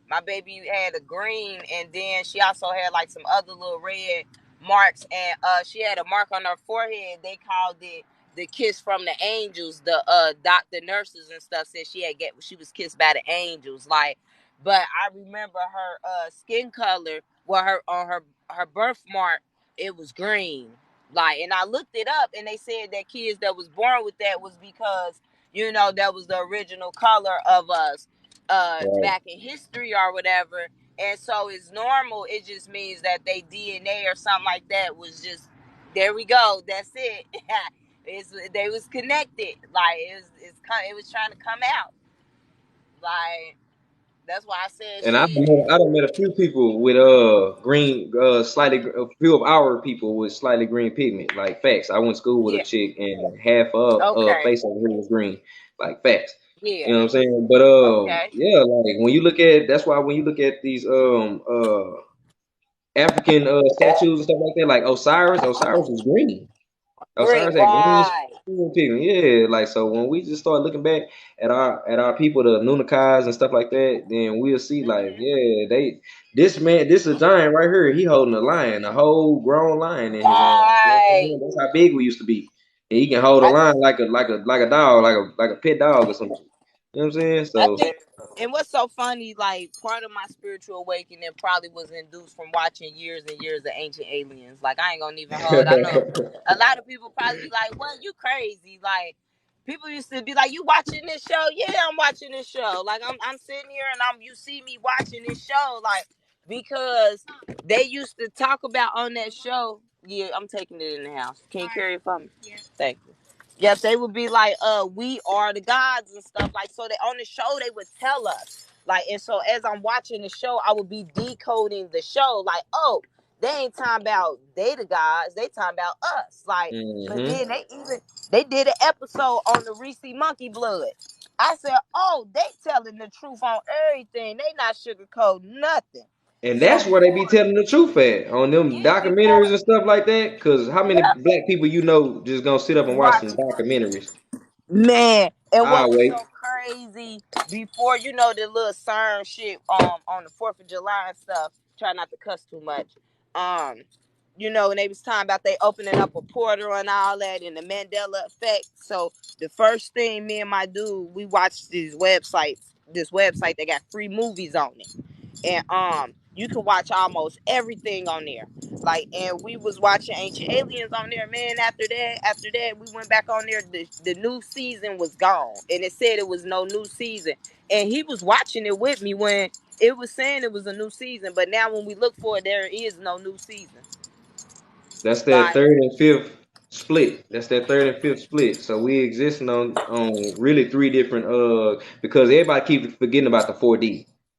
My baby had a green, and then she also had like some other little red marks, and she had a mark on her forehead. They called it the kiss from the angels. The doctor nurses and stuff said she was kissed by the angels, like. But I remember her skin color, well, her on her birthmark, it was green. Like, and I looked it up, and they said that kids that was born with that was because that was the original color of us Right. back in history or whatever. And so it's normal. It just means that they DNA or something like that was just there. We go. That's it. They was connected. Like it was trying to come out. Like that's why I said And shit. I done met a few people with green slightly a few of our people with slightly green pigment. Like facts. I went to school with a Yeah. chick and half Okay. face over here was green. Like facts. You Yeah. know what I'm saying? But Okay. yeah, like when you look at that's why when you look at these African statues and stuff like that, like Osiris is green. Great. Osiris had green Right. skin pigment. Yeah, like so when we just start looking back at our people, the Nunakai and stuff like that, then we'll see like, Hmm. yeah, this is a giant right here. He holding a lion, a whole grown lion in his arms. You know what I'm Right. saying? That's how big we used to be. And he can hold a I lion like a dog, like a pet dog or something. You know what I'm saying? I So think, and what's so funny, like part of my spiritual awakening probably was induced from watching years and years of Ancient Aliens. Like I ain't gonna even hold. I know a lot of people probably be like, "What? You crazy?" Like people used to be like, "You watching this show?" Yeah, I'm watching this show. Like I'm sitting here and you see me watching this show, like because they used to talk about on that show. Yeah, I'm taking it in the house. Can you carry it for me? Yeah. Thank you. Yes, they would be like, we are the gods and stuff. Like, so they on the show, they would tell us. Like, and so as I'm watching the show, I would be decoding the show. Like, oh, they ain't talking about they the gods, they talking about us. Like, but hmm then they did an episode on the Reese Monkey Blood. I said, oh, they telling the truth on everything. They not sugarcoating nothing. and So that's where they before, be telling the truth at on them yeah, before, documentaries and stuff like that. Cause how many yeah, black people you know just gonna sit up and watch some watch. documentaries? Man, and I what was so wait. crazy before the little CERN shit on the 4th of July and stuff, try not to cuss too much. Um, and they was talking about they opening up a portal and all that and the Mandela effect. So the first thing me and my dude, we watched this website that got free movies on it, and you can watch almost everything on there. Like, and we was watching Ancient Aliens on there, man. After that we went back on there. The new season was gone and it said it was no new season, and he was watching it with me when it was saying it was a new season, but now when we look for it, there is no new season. That's that Like, third and fifth split. That's that third and fifth split. So we existing on really three different because everybody keeps forgetting about the 4D.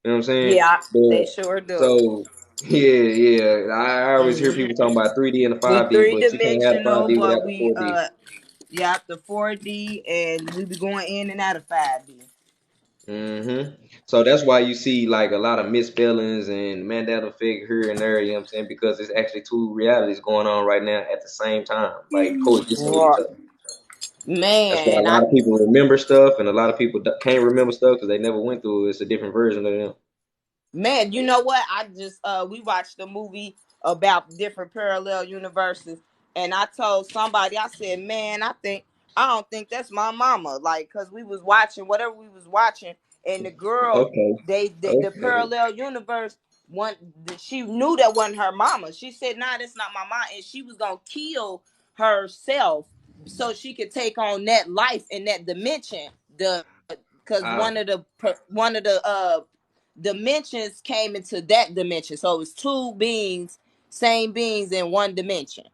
You know what I'm saying? yeah, they But sure do. so yeah. I always hear Hmm. people talking about 3D and the We 5D, three but you can't have the dimensional, 5D but without the we 4D. yeah, the 4D, and we be going in and out of 5D. So that's why you see like a lot of misspellings and Mandela effect here and there, you know what I'm saying? Because it's actually two realities going on right now at the same time, like coexisting with each other. That's why a Man, lot of people remember stuff and a lot of people can't remember stuff because they never went through it. It's a different version of them. man, you know what? I just we watched a movie about different parallel universes, and I told somebody, I said, man, I don't think that's my mama. Like, cause we was watching whatever we was watching, and the girl, Okay. the Okay. parallel universe one, she knew that wasn't her mama. She said, nah, that's not my mom, and she was gonna kill herself so she could take on that life in that dimension. The Because I, one of the dimensions came into that dimension. So it was two beings, same beings in one dimension.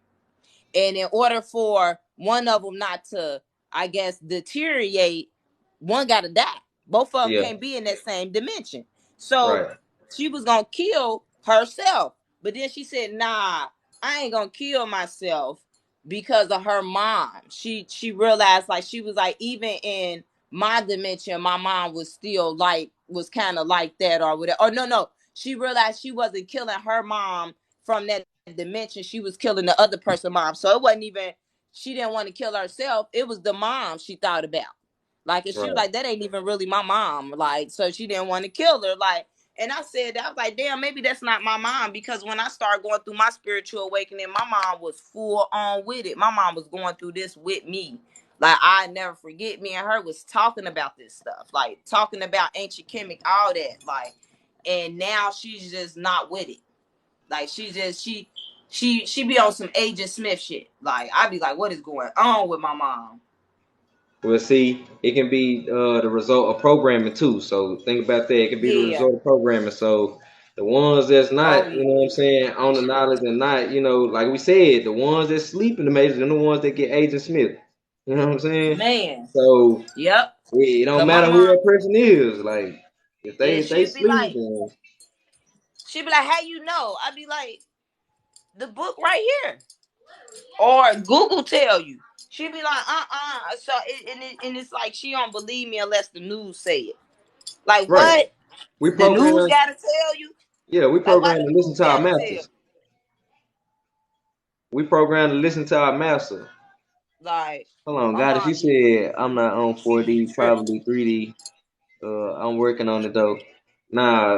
And in order for one of them not to, I guess, deteriorate, one got to die. Both of them yeah, can't be in that same dimension. So right, she was going to kill herself. But then she said, nah, I ain't going to kill myself because of her mom. She realized, like, she was like, even in my dimension, my mom was still like, was kind of like that or whatever. Or no. She realized she wasn't killing her mom from that dimension. She was killing the other person's mom. So it wasn't even, she didn't want to kill herself. It was the mom she thought about. Like, and she was right. like, that ain't even really my mom. Like, so she didn't want to kill her. Like, and I said, I was like, damn, maybe that's not my mom. Because when I started going through my spiritual awakening, my mom was full on with it. My mom was going through this with me. Like, I never forget, me and her was talking about this stuff, like talking about ancient chemic, all that. Like, and now she's just not with it. Like, she be on some Agent Smith shit. Like, I be like, what is going on with my mom? We'll see. It can be the result of programming too. So think about that. It can be the Yeah. result of programming. So the ones that's Oh not, you know what I'm yeah. saying, on the knowledge and not, like we said, the ones that sleep in the matrix and the ones that get Agent Smith. You know what I'm saying? Man. So Yep. it don't Cause my matter who mom, that person is. Like yeah, if they sleep, then she'd be like, how you know? I'd be like, the book right here. Or Google tell you. She'd be like, So and it's like she don't believe me unless the news say it. Like right. what? We The news program, gotta tell you? yeah, we Like why program the to listen news to our gotta tell you? masters. We program to listen to our master. Like Hold on, my God, mom she used said I'm not on she be 4D, tripping. probably 3D. I'm working on it though. Nah,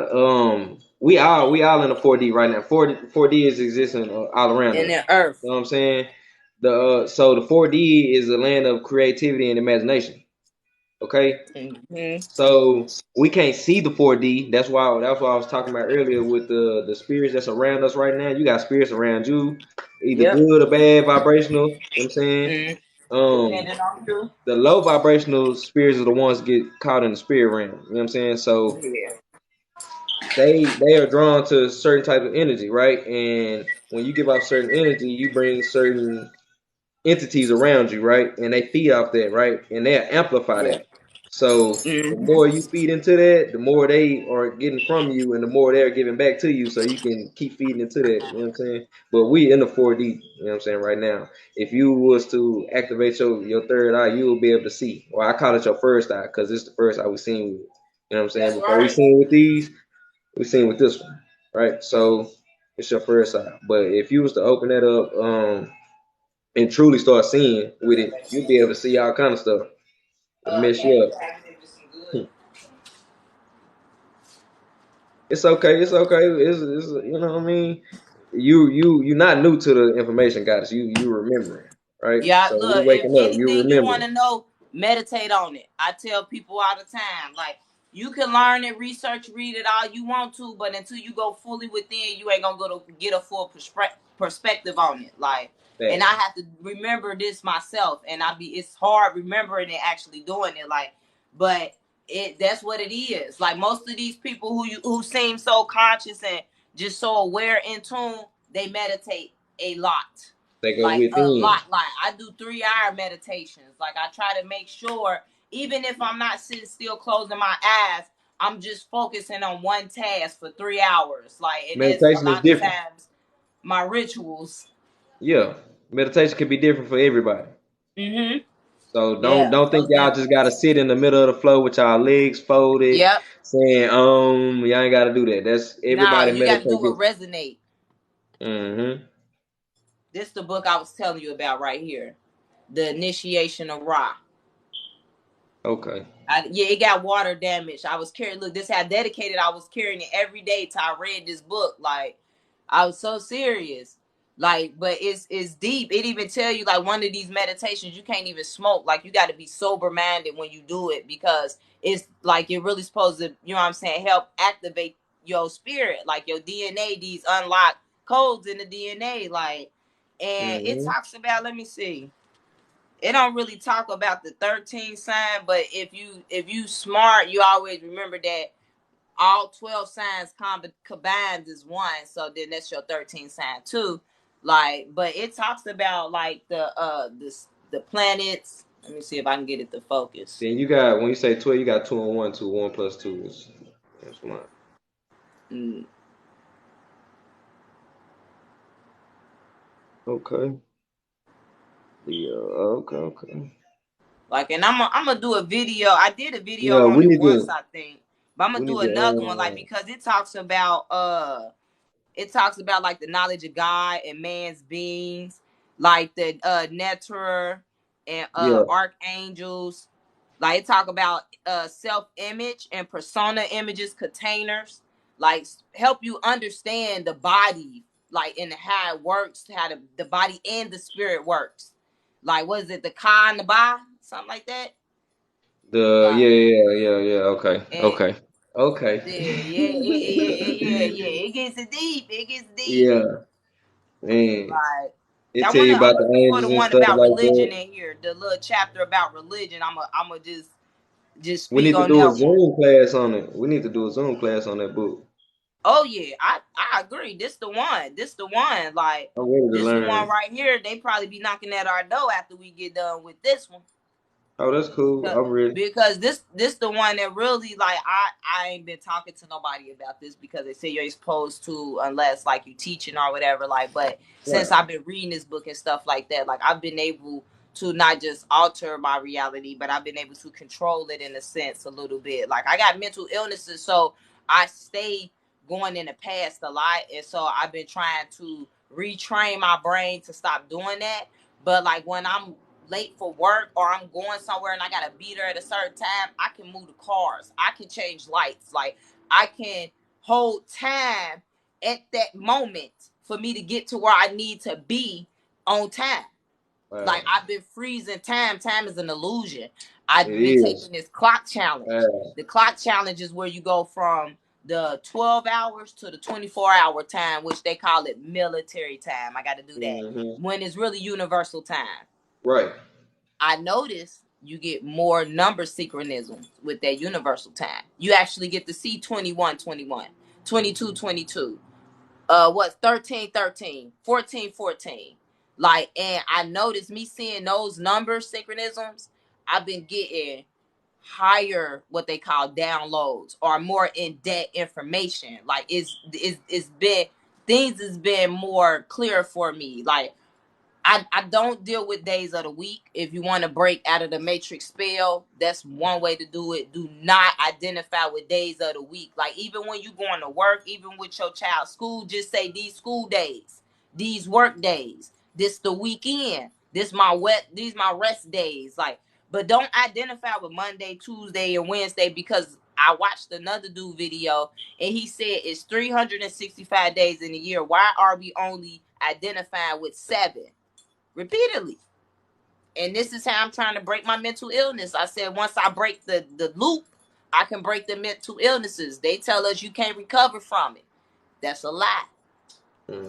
we all in the 4D right now. 4D is existing all around In us. the earth. You know what I'm saying? So the 4D is a land of creativity and imagination. Okay, Mm-hmm. so we can't see the 4D. That's why I was talking about earlier with the spirits that's around us right now. You got spirits around you, either Yep. good or bad vibrational. You know what I'm saying? Mm-hmm. Um, Depending on you. the low vibrational spirits are the ones get caught in the spirit realm. You know what I'm saying? So Yeah. they are drawn to a certain type of energy, right? And when you give off certain energy, you bring certain entities around you, right? And they feed off that, right? And they amplify Yeah. that. So the Mm-hmm. more you feed into that, the more they are getting from you, and the more they're giving back to you. So you can keep feeding into that. You know what I'm saying? But we in the 4D. You know what I'm saying right now. If you was to activate your third eye, you will be able to see. Well, I call it your first eye because it's the first eye we seen with. You know what I'm saying? That's Before we right. seen with these, we seen with this one, right? So it's your first eye. But if you was to open that up, and truly start seeing with it, you'll be able to see all kind of stuff. It'll mess you up. It's okay. It's okay. It's you know what I mean. You're not new to the information, guys. You remembering, right? Yeah, So we look, if waking up. You anything you want remembering. to know, meditate on it. I tell people all the time, like, you can learn it, research, read it all you want to, but until you go fully within, you ain't gonna go to get a full perspective on it. Like, and I That have to remember this myself, and it's hard remembering it, actually doing it. Like, but that's what it is. Like most of these people who seem so conscious and just so aware in tune, they meditate a lot, they go like a within. lot. Like I do 3 hour meditations. Like I try to make sure, even if I'm not sitting still closing my eyes, I'm just focusing on one task for 3 hours. Like, and that's a Meditation is lot of different. times my rituals. Yeah, meditation can be different for everybody. Mm-hmm. So don't Yeah, don't think most y'all just definitely. gotta sit in the middle of the floor with y'all legs folded, Yep. saying y'all ain't gotta do that. That's Now everybody you got to do meditate what different. resonate. Mm-hmm. This is the book I was telling you about right here, The Initiation of Ra. Okay. Yeah, it got water damage. I was carrying. Look, this how dedicated I was carrying it every day till I read this book. Like, I was so serious. Like, but it's deep. It even tell you, like, one of these meditations you can't even smoke. Like, you got to be sober minded when you do it, because it's like you're really supposed to, you know what I'm saying, help activate your spirit, like your DNA, these unlocked codes in the DNA. Like, and it Mm-hmm. talks about. Let me see, it don't really talk about the 13 sign, but if you smart, you always remember that all 12 signs combined is one, so then that's your 13 sign too. Like, but it talks about like the planets. Let me see if I can get it to focus. Then you got when you say 12, you got 2 on 1, 2 1 plus 2 is that's mine. Mm, Okay. Yeah. Okay. Okay. like, and I'm gonna do a video. I did a video Yeah. on We it need once, to. I think, but I'm gonna We need do to. another one, like, because it talks about like the knowledge of God and man's beings, like the Neter and Yeah. archangels. Like it talk about self-image and persona images, containers, like help you understand the body, like and how it works, how the body and the spirit works. Like what is it, the ka and the ba, something like that. The Like, yeah yeah yeah yeah. Okay. and Okay. Okay. yeah, yeah. It gets deep. It gets deep. Yeah. Man. Like, It I tell you wanna I'm about gonna the put the angels and one stuff about like religion that. in here. The little chapter about religion. I'm gonna just We speak need to on do a that one. Zoom class on it. We need to do a Zoom class on that book. Oh yeah, I agree. This the one. This the one. Like I'm ready to this the one learn. right here. They probably be knocking at our door after we get done with this one. Oh, that's cool. I'm ready. Because this the one that really like I ain't been talking to nobody about this because they say you're supposed to unless like you teaching or whatever like but since Right. I've been reading this book and stuff like that like I've been able to not just alter my reality but I've been able to control it in a sense a little bit like I got mental illnesses so I stay going in the past a lot and so I've been trying to retrain my brain to stop doing that but like when I'm late for work or I'm going somewhere and I gotta be there at a certain time, I can move the cars. I can change lights. Like I can hold time at that moment for me to get to where I need to be on time. Like Wow. I've been freezing time. Time is an illusion. I've It been is. taking this clock challenge. Wow. The clock challenge is where you go from the 12 hours to the 24-hour time, which they call it military time. I got to do that Mm-hmm. when it's really universal time. Right. I noticed you get more number synchronism with that universal time. You actually get to see 21, 21, 22, 22. What's 13, 13, 14, 14. Like, and I noticed me seeing those number synchronisms, I've been getting higher what they call downloads or more in-depth information. Like it's been things has been more clear for me. Like I don't deal with days of the week. If you want to break out of the matrix spell, that's one way to do it. Do not identify with days of the week. Like even when you going to work, even with your child's school, just say these school days, these work days, this the weekend, these my rest days. Like, but don't identify with Monday, Tuesday, and Wednesday because I watched another dude video and he said it's 365 days in a year. Why are we only identifying with 7? Repeatedly. And this is how I'm trying to break my mental illness. I said once I break the loop, I can break the mental illnesses. They tell us you can't recover from it. That's a lie.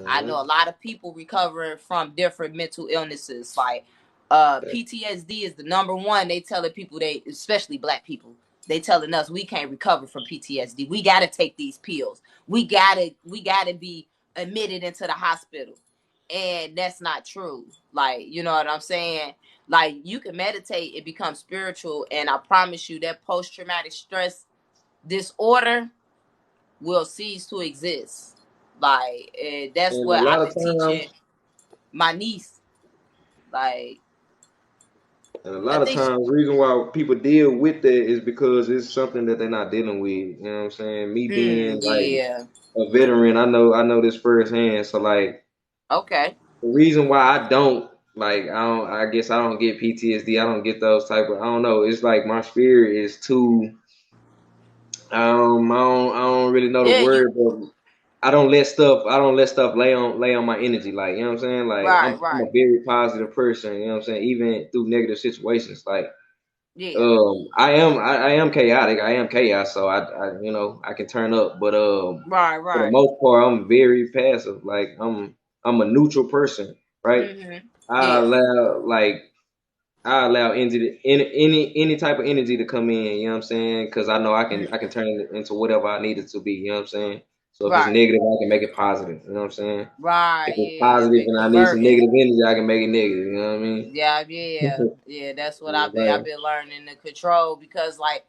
I know Mm-hmm. a lot of people recovering from different mental illnesses. Like PTSD is the number one. They telling people especially black people, they telling us we can't recover from PTSD. We gotta take these pills. We gotta be admitted into the hospital. And that's not true. Like, you know what I'm saying? Like you can meditate, it becomes spiritual, and I promise you that post traumatic stress disorder will cease to exist. Like that's And a what lot I've of been teaching times, my niece. Like and a I lot of think, times, the reason why people deal with that is because it's something that they're not dealing with. You know what I'm saying? Me being like yeah, a veteran, I know this firsthand. So like okay, the reason why I don't like I guess I don't get PTSD. I don't get those type of I don't know. It's like my spirit is too I don't really know the yeah, you word, but I don't let stuff lay on my energy. Like, you know what I'm saying? Like right, I'm a right, very positive person, you know what I'm saying? Even through negative situations. Like yeah, I am chaotic. I am chaos, so I can turn up, but right, for the right, most part I'm very passive. Like I'm a neutral person, right? I yeah, allow like I allow any type of energy to come in, you know what I'm saying? Because I know I can turn it into whatever I need it to be, you know what I'm saying? So if it's right, negative, I can make it positive, you know what I'm saying? right, If it's yeah, positive been and I need some converting. negative energy, I can make it negative, you know what I mean? Yeah, yeah, yeah. That's what Yeah, I've been learning to control because like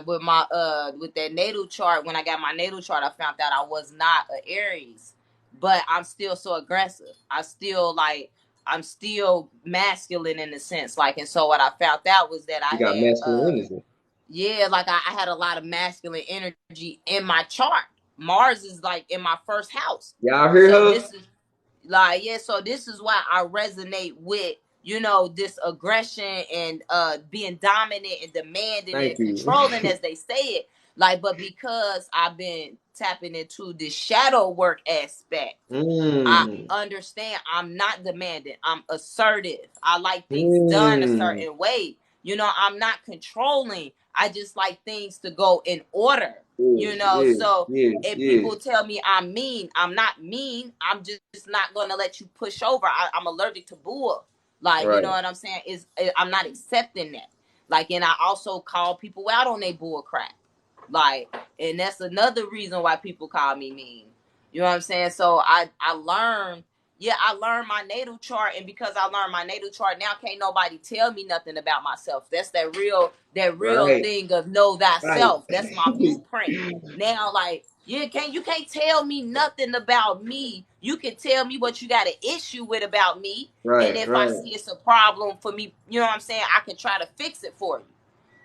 with my with that natal chart, when I got my natal chart, I found out I was not an Aries, but I'm still so aggressive. I'm still masculine in a sense. Like, and so what I found out was that I you got had masculine energy. yeah, like I had a lot of masculine energy in my chart. Mars is like in my first house. Y'all hear So her? this is like, yeah, so this is why I resonate with, this aggression and being dominant and demanding Thank and you. controlling as they say it. Like, but because I've been tapping into this shadow work aspect, I Mmm. understand I'm not demanding. I'm assertive. I like things done a Mmm. certain way. I'm not controlling. I just like things to go in order. Yes, yes, So yes, if yes. people tell me I'm mean, I'm not mean. I'm just not gonna let you push over. I'm allergic to bull. Like, you know Right. what I'm saying? I'm not accepting that. Like, and I also call people out on their bull crap. Like, and that's another reason why people call me mean. You know what I'm saying? So I learned, yeah, I learned my natal chart, and because I learned my natal chart, now can't nobody tell me nothing about myself. That's that real Right. thing of know Right. thyself. That's my blueprint. Now, like, you can't tell me nothing about me. You can tell me what you got an issue with about me, and Right. if I Right. see it's a problem for me, you know what I'm saying, I can try to fix it for you.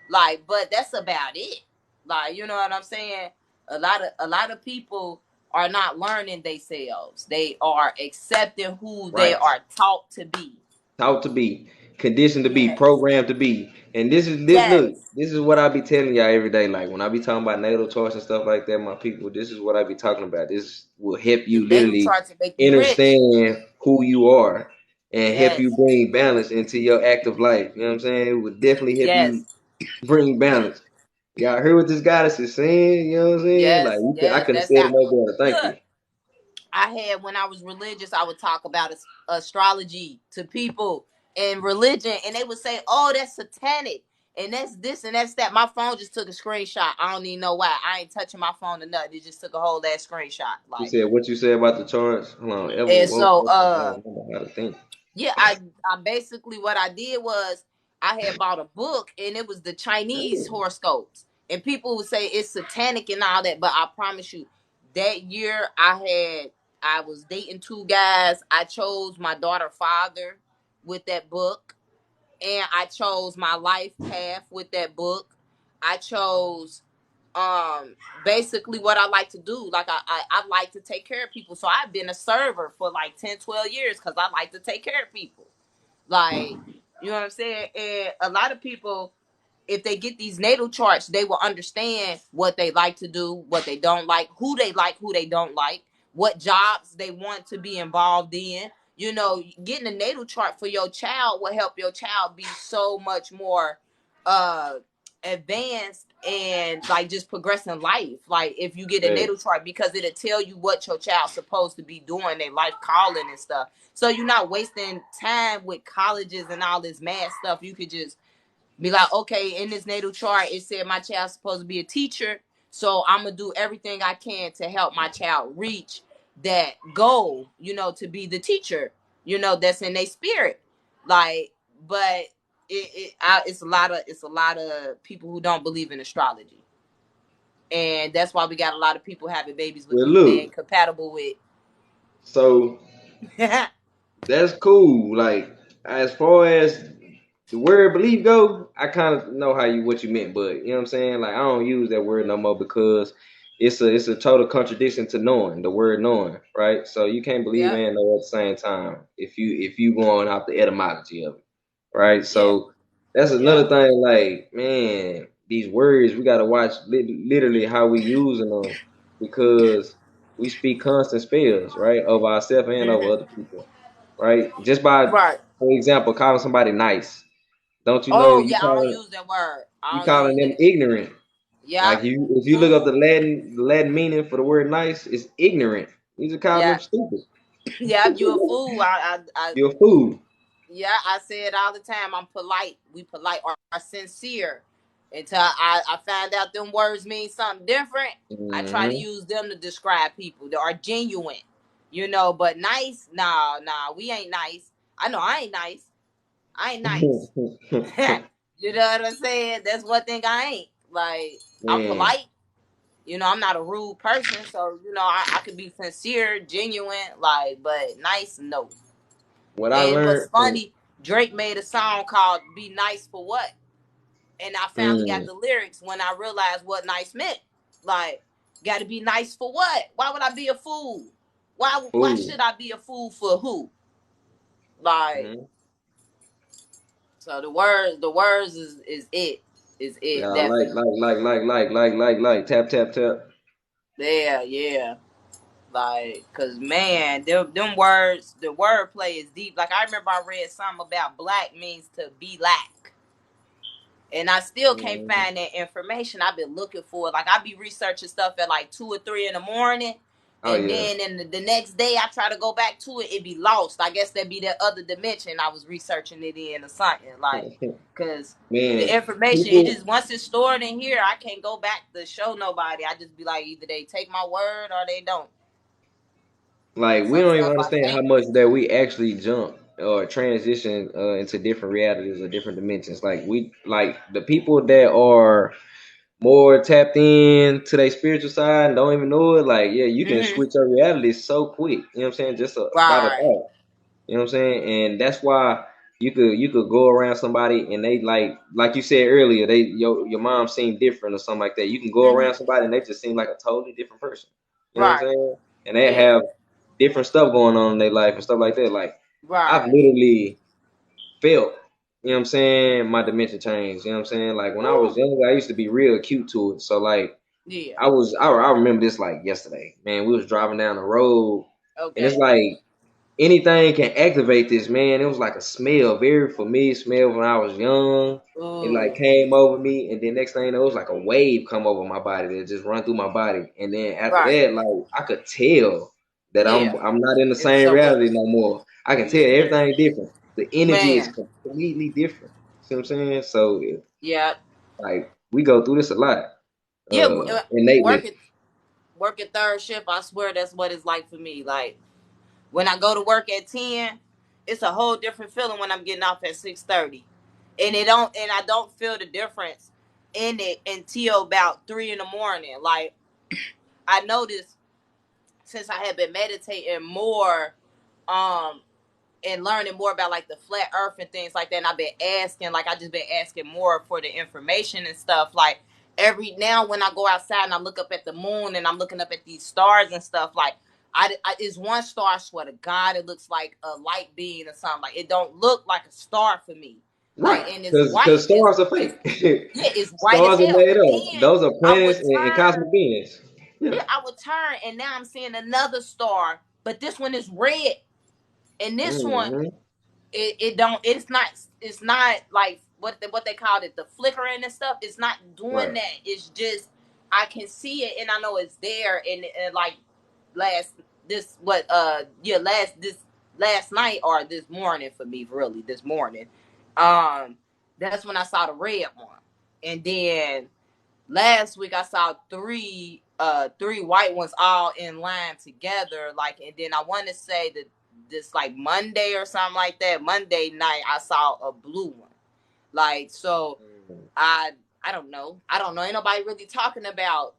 Like, but that's about it. Like, you know what I'm saying? A lot of people are not learning themselves. They are accepting who they Right. are taught to be. Taught to be, conditioned to be, Yes. programmed to be. And this is this look, Yes. this is what I be telling y'all every day. Like when I be talking about natal charts and stuff like that, my people, this is what I be talking about. This will help The you natal literally chart to make you rich. understand who you are and help you Yes. bring balance into your active life. You know what I'm saying? It would definitely help Yes. you bring balance. Y'all heard what this goddess is saying? You know what I'm saying? Like Yes. I Yes. couldn't have That's said how. it no better. Thank you. Look, I had, when I was religious, I would talk about astrology to people and religion, and they would say, "Oh, that's satanic, and that's this and that's that." My phone just took a screenshot. I don't even know why. I ain't touching my phone or nothing. It just took a whole ass screenshot. You Like, said what you said about the charts. Hold on, ever and woke so, up. I don't remember how to think. yeah, I basically, what I did was I had bought a book, and it was the Chinese horoscopes, and people would say it's satanic and all that, but I promise you, that year I was dating two guys. I chose my daughter father with that book, and I chose my life path with that book. I chose basically what I like to do. Like, I like to take care of people. So I've been a server for like 10, 12 years because I like to take care of people. Like, you know what I'm saying? And a lot of people, if they get these natal charts, they will understand what they like to do, what they don't like, who they don't like, what jobs they want to be involved in. You know, getting a natal chart for your child will help your child be so much more uh advanced and like just progressing life. Like, if you get a natal Facts. chart, because it'll tell you what your child's supposed to be doing, their life calling and stuff. So you're not wasting time with colleges and all this mad stuff. You could just be like, okay, in this natal chart, it said my child's supposed to be a teacher. So I'm going to do everything I can to help my child reach that goal, to be the teacher, that's in their spirit. Like, but it's a lot of people who don't believe in astrology. And that's why we got a lot of people having babies with Well, people they ain't look. compatible with. So that's cool. Like as far as the word belief go, I kind of know what you meant, but you know what I'm saying. Like I don't use that word no more because it's a total contradiction to knowing the word knowing, right? So you can't believe Yep. and know at the same time if you going off the etymology of it, right? Yeah. So that's Yeah. another thing. Like man, these words we gotta watch literally how we using them because we speak constant spells, right, of ourselves and over Hmm. other people, right? Just by, Right. for example, calling somebody nice. Don't you know Oh, yeah, I don't use that word. you I don't calling use them that. ignorant? Yeah. Like you if you look up Fool. the Latin meaning for the word nice, it's ignorant. You just calling Yeah. them stupid. Yeah, you a fool. You're a fool. Yeah, I say it all the time. I'm polite. We polite or sincere. Until I find out them words mean something different, I try to Hmm. use them to describe people that are genuine. But nice, nah, we ain't nice. I know I ain't nice. I ain't nice. You know what I'm saying? That's one thing I ain't. Like, I'm Man, polite. I'm not a rude person, so I can be sincere, genuine, like, but nice, no. what I And what's learned from funny, Drake made a song called "Be Nice for What," and I finally got mm, the lyrics when I realized what nice meant. Like, got to be nice for what? Why would I be a fool? Why fool. should I be a fool for who? Like, Hmm. so the words is it Yeah, like definitely. like like like like like like like tap tap tap. Yeah, yeah. Like, cause man, them words, the wordplay is deep. Like, I remember I read something about black means to be lack, and I still can't Hmm. find that information. I've been looking for it. Like, I be researching stuff at like 2 or 3 in the morning, Oh And yeah. then in the next day I try to go back to it, it be lost. I guess that'd be that other dimension I was researching it in or something. Like, cause the Man, information, it people just once it's stored in here, I can't go back to show nobody. I just be like, either they take my word or they don't. like we Some don't even stuff I understand how can't. much that we actually jump or transition into different realities or different dimensions. Like we like the people that are more tapped in to their spiritual side and don't even know it. Like yeah, you can Mm-hmm. switch your reality so quick. You know what I'm saying? Just about a Right. thought. You know what I'm saying? And that's why you could go around somebody and they like you said earlier, they your mom seemed different or something like that. You can go Mm-hmm. around somebody and they just seem like a totally different person. You know what I'm Right. saying? And they Yeah. have different stuff going on in their life and stuff like that. Like I've Right. literally felt, you know what I'm saying, my dimension change. You know what I'm saying? Like when I was Woo. younger, I used to be real acute to it. So like Yeah. I remember this like yesterday. Man, we was driving down the road and it's Okay. like anything can activate this, man. It was like a smell, very familiar smell when I was young. It like Ooh. came over me, and then next thing you know, it was like a wave come over my body that just run through my body. And then after Right. that, like I could tell that Yeah. I'm not in the It was same somewhere. reality no more. I can tell Mm-hmm. everything different. The energy is Man. completely different. See what I'm saying? So Yeah. like we go through this a lot, Yeah. innately. Working third shift. I swear that's what it's like for me. Like when I go to work at 10, it's a whole different feeling when I'm getting off at 6:30, and I don't feel the difference in it until about 3 in the morning. Like I noticed since I have been meditating more, um, and learning more about like the flat earth and things like that. And I've been asking, like I just been asking more for the information and stuff. Like every now when I go outside and I look up at the moon and I'm looking up at these stars and stuff, like it's one star. I swear to God, it looks like a light being or something. Like it don't look like a star for me. Like Right, and it's white. because stars are fake. Yeah, it's white as Stars are hell. made But up. then Those are I planets would and turn. cosmic beings. Yeah. Yeah, I would turn, and now I'm seeing another star, but this one is red, and this one Hmm. it don't it's not like what they called it, the flickering and stuff. It's not doing Right. that. It's just I can see it and I know it's there. And like last this what yeah last night or this morning for me, really this morning, um that's when I saw the red one. And then last week I saw three white ones all in line together. Like, and then I want to say that this like Monday or something like that. Monday night I saw a blue one. Like, so Mhm. I I don't know. I don't know. Ain't nobody really talking about,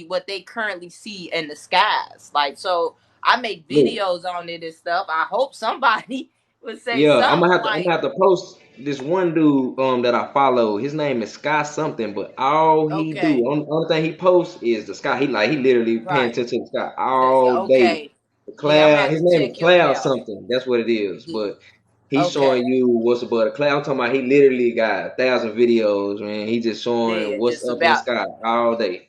what they currently see in the skies. Like, so I make Look, videos on it and stuff. I hope somebody would say yeah, something I'm gonna like, have to post this one dude that I follow. His name is Sky something, but all he do, okay, only thing he posts is the sky. He literally paying right. attention to the sky all day. Okay. The Yeah, I'm gonna cloud, have his to name check is him Cloud out. something. That's what it is. Yeah. But he's Okay. showing you what's above the cloud. I'm talking about he literally got 1,000 videos, man. He just showing Yeah, what's just up in the about, sky all day.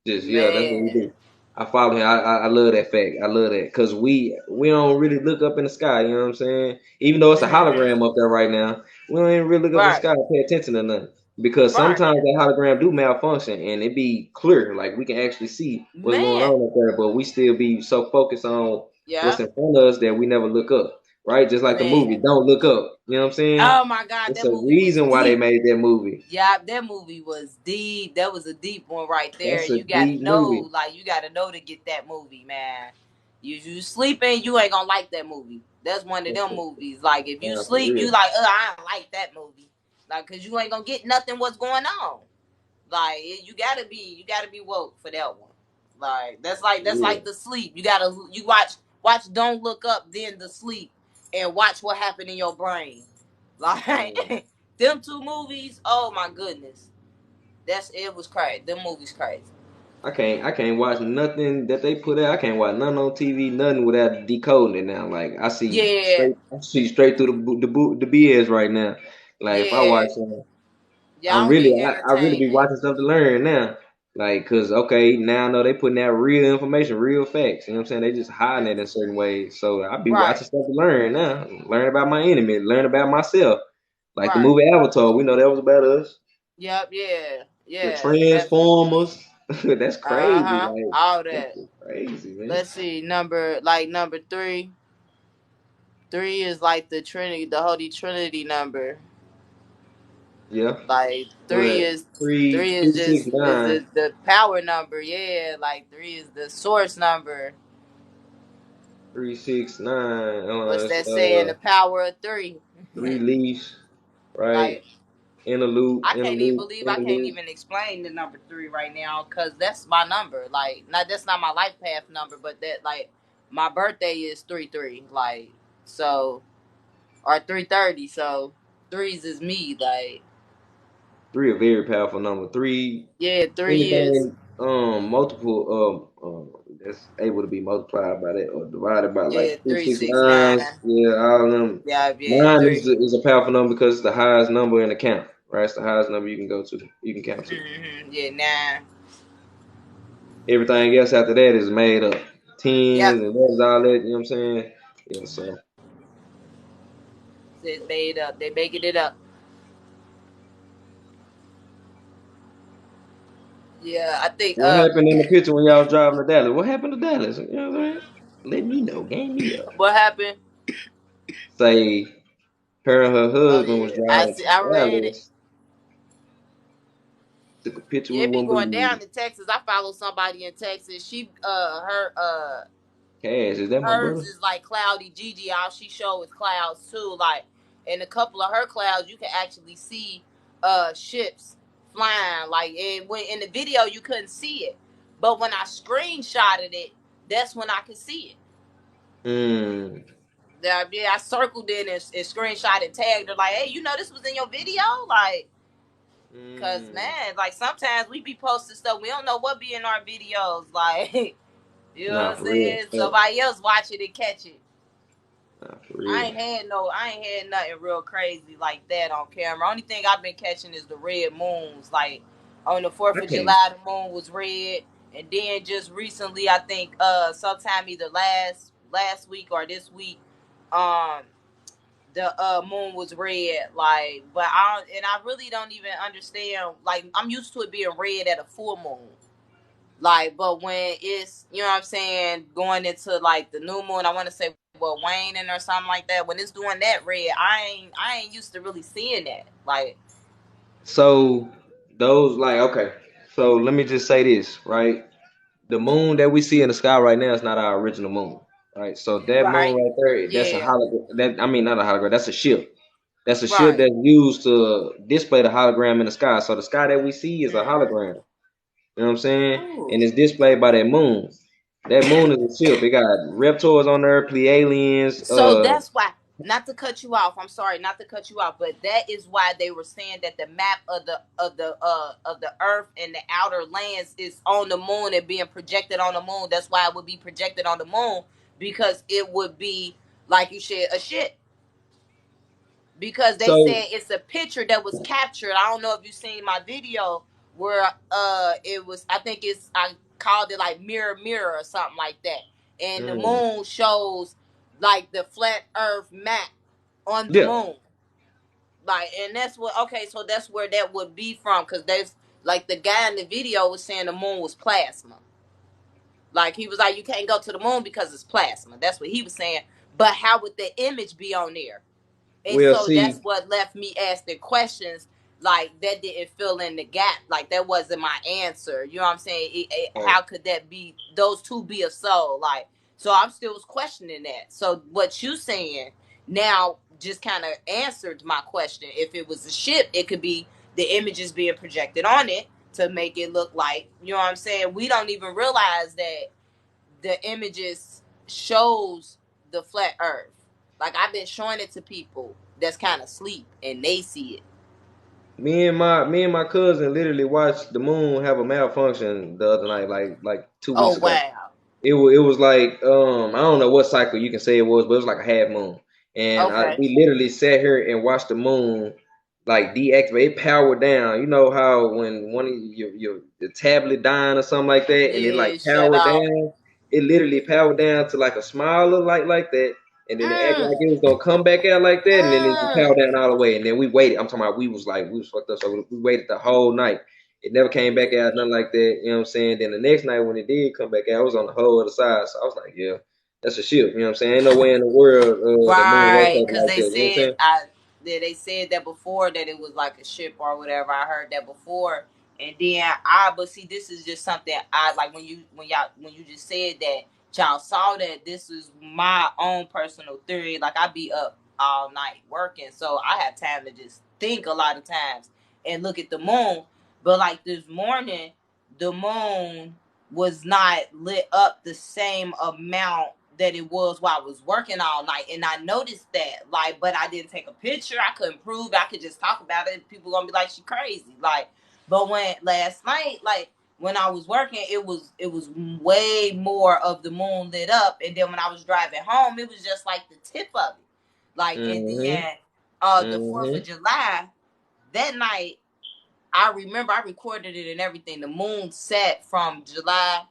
Just yeah, that's what we man. do. I follow him. I love that fact. I love that because we don't really look up in the sky. You know what I'm saying? Even though it's a Hmm. hologram up there right now, we don't even really look up in the Right. sky and pay attention to nothing because Right. sometimes that hologram do malfunction and it be clear, like we can actually see what's going Man. on up there, but we still be so focused on what's Yeah. in front of us that we never look up. Right? Just like the movie, Man. Don't Look Up. You know what I'm saying? Oh my God, It's that a movie was reason why they deep. made that movie. Yeah, that movie was deep. That was a deep one right there. That's a You gotta deep know, movie. like you gotta know to get that movie, man. You sleeping, you ain't gonna like that movie. That's one of them movies. Like if you Nah, for sleep, you real. like, I don't like that movie. Like, cause you ain't gonna get nothing what's going on. Like you gotta be woke for that one. Like that's like For the sleep. You watch Don't Look Up, then the sleep, and watch what happened in your brain. real. Like them two movies. Oh my goodness, it was crazy. Them movies crazy. I can't watch nothing that they put out. I can't watch nothing on TV, nothing without decoding it now. Like Yeah, I see straight through the BS right now. Like if I watch yeah. something, Y'all don't get I really be entertainment. watching stuff to learn now. Like, cause okay, now I know they putting out real information, real facts. You know what I'm saying? They just hiding it in certain ways. So I be watching Right, stuff to learn now. Learn about my enemy, learn about myself. Like the right. movie Avatar, we know that was about us. Yep, yeah, The yeah. That. Transformers. That's Uh crazy. huh. Like All that's that. Crazy, man. Let's see, number three. Three is like the Trinity, the Holy Trinity number. Yeah. Like What three that? is Three, three is three, six, just is nine. the power number. Yeah, like three is the source number. 369. What's It's that saying? The power of three. three leaves, right? Like In a loop, I in a can't even loop, believe in I a can't loop. even explain the number three right now because that's my number. Like, not that's not my life path number, but that like my birthday is 3-3. Like, so or 330. So threes is me. Like, Three a very powerful number. Three, yeah, three is anything multiple that's able to be multiplied by that or divided by yeah like three, three six, six nines. nine. Yeah, all of them. Yeah Nine three. is a powerful number because it's the highest number in the count, right? It's the highest number you can go to, you can count to. Yeah, 9. Everything else after that is made up. Yep. Tens and what is all that, you know what I'm saying? Yeah, so It's made up. They making it up. Yeah, I think what happened in the picture when y'all was driving to Dallas? What happened to Dallas? You know what I'm saying? Let me know, gang me up. what happened? Say her and her Oh husband was yeah, I driving see. I to read it. Dallas. Took a picture Yeah, we it be wouldn't going believe. down in Texas. I follow somebody in Texas. She Cash, is that my hers brother? is like cloudy Gigi. All she show is clouds too. Like in a couple of her clouds, you can actually see ships flying. Like when in the video you couldn't see it, but when I screenshotted it, that's when I could see it. Hmm. Yeah, I circled it and screenshot and tagged her like, hey, you know this was in your video, like. Cause Hmm. man, like sometimes we be posting stuff we don't know what be in our videos, like you know Nah, what I'm for real. saying. Facts. Somebody else watch it and catch it. Nah, for real. I ain't had nothing real crazy like that on camera. Only thing I've been catching is the red moons. Like on the Fourth I of can't. July, the moon was red, and then just recently, I think sometime either last week or this week, um the moon was red. Like, but I really don't even understand. Like, I'm used to it being red at a full moon. Like, but when it's, you know what I'm saying, going into like the new moon, I want to say waning or something like that. When it's doing that red, I ain't used to really seeing that. Like, So those like okay. So let me just say this, right? The moon that we see in the sky right now is not our original moon. Right. So that moon right, right there, that's a yeah, hologram. That I mean not a hologram, that's a ship. That's a ship right. that's used to display the hologram in the sky. So the sky that we see is a Mm-hmm. hologram. You know what I'm saying? Ooh. And it's displayed by that moon. That moon is a ship. It got reptoids on there, Pleiadians. So that's why, not to cut you off. I'm sorry, not to cut you off, but that is why they were saying that the map of the Earth and the outer lands is on the moon and being projected on the moon. That's why it would be projected on the moon because it would be like you said a ship. Because they so. said it's a picture that was captured. I don't know if you've seen my video where it was. I think it's I called it like mirror mirror or something like that. And the Mm, moon shows like the flat Earth map on the yeah. moon. Like, and that's what. Okay, so that's where that would be from because there's like the guy in the video was saying the moon was plasma. Like he was like, you can't go to the moon because it's plasma. That's what he was saying. But how would the image be on there? And Well, so see. that's what left me asking questions like that didn't fill in the gap. Like that wasn't my answer. You know what I'm saying? Right. How could that be? Those two be a soul. Like so, I'm still was questioning that. So what you saying now just kind of answered my question. If it was a ship, it could be the images being projected on it to make it look like you know what I'm saying. We don't even realize that the images shows the flat earth. Like I've been showing it to people that's kind of sleep and they see it. Me and my cousin literally watched the moon have a malfunction the other night, like 2 weeks Oh ago. wow. It was like I don't know what cycle you can say it was, but it was like a half moon. And Okay. we literally sat here and watched the moon like deactivate. It powered down. You know how when one of your the tablet dying or something like that, and it like Yeah, shut powered off. down. It literally powered down to like a smaller light like that, and then it acted like Mm, it was gonna come back out like that, and then it just mm. powered down all the way. And then we waited. I'm talking about we was fucked up, so we waited the whole night. It never came back out, nothing like that. You know what I'm saying? Then the next night when it did come back out, it was on the whole other side. So I was like, yeah, that's a ship. You know what I'm saying? Ain't no way in the world the moon Right, rotating because like they that. You know what I'm said saying? they said that before that it was like a ship or whatever. I heard that before, and then I but see this is just something I like when you just said that y'all saw that. This is my own personal theory. Like I be up all night working, so I have time to just think a lot of times and look at the moon. But like this morning, the moon was not lit up the same amount that it was while I was working all night. And I noticed that, like, but I didn't take a picture. I couldn't prove it. I could just talk about it. People gonna be like, she crazy. Like, but when last night, like when I was working, it was way more of the moon lit up. And then when I was driving home, it was just like the tip of it. Like, and Mm-hmm. then the 4th of Mm-hmm. July, that night I remember I recorded it and everything. The moon set from July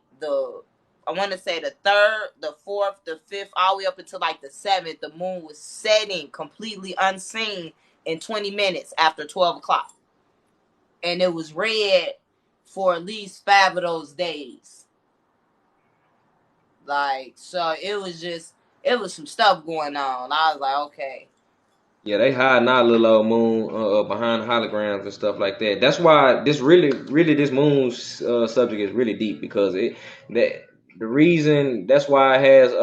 I want to say the 3rd, the 4th, the 5th, all the way up until like the 7th. The moon was setting completely unseen in 20 minutes after 12 o'clock. And it was red for at least 5 of those days. Like, so it was some stuff going on. I was like, okay. Yeah, they hiding our little old moon behind holograms and stuff like that. That's why this really this moon's subject is really deep because that the reason that's why it has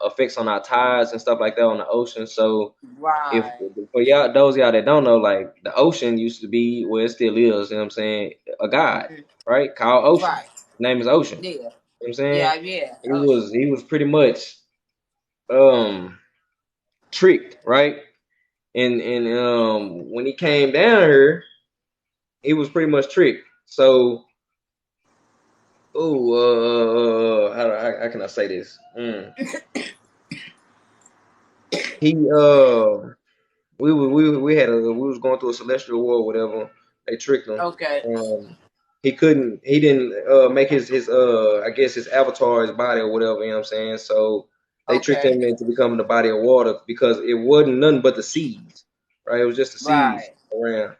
effects on our tides and stuff like that on the ocean. So if Right. for y'all those y'all that don't know, like the ocean used to be where it still is. You know what I'm saying? A god, Mm-hmm. right? Called Ocean. Right. His name is Ocean. Yeah. You know what I'm saying? Yeah, yeah. Ocean. He was pretty much um tricked, right? And when he came down here, he was pretty much tricked. So, how can I say this? He we had we was going through a celestial war, or whatever. They tricked him. Okay. He didn't make his I guess his avatar, his body or whatever. You know what I'm saying? So they tricked Okay. him into becoming the body of water because it wasn't nothing but the seas, right? It was just the seas Right. around.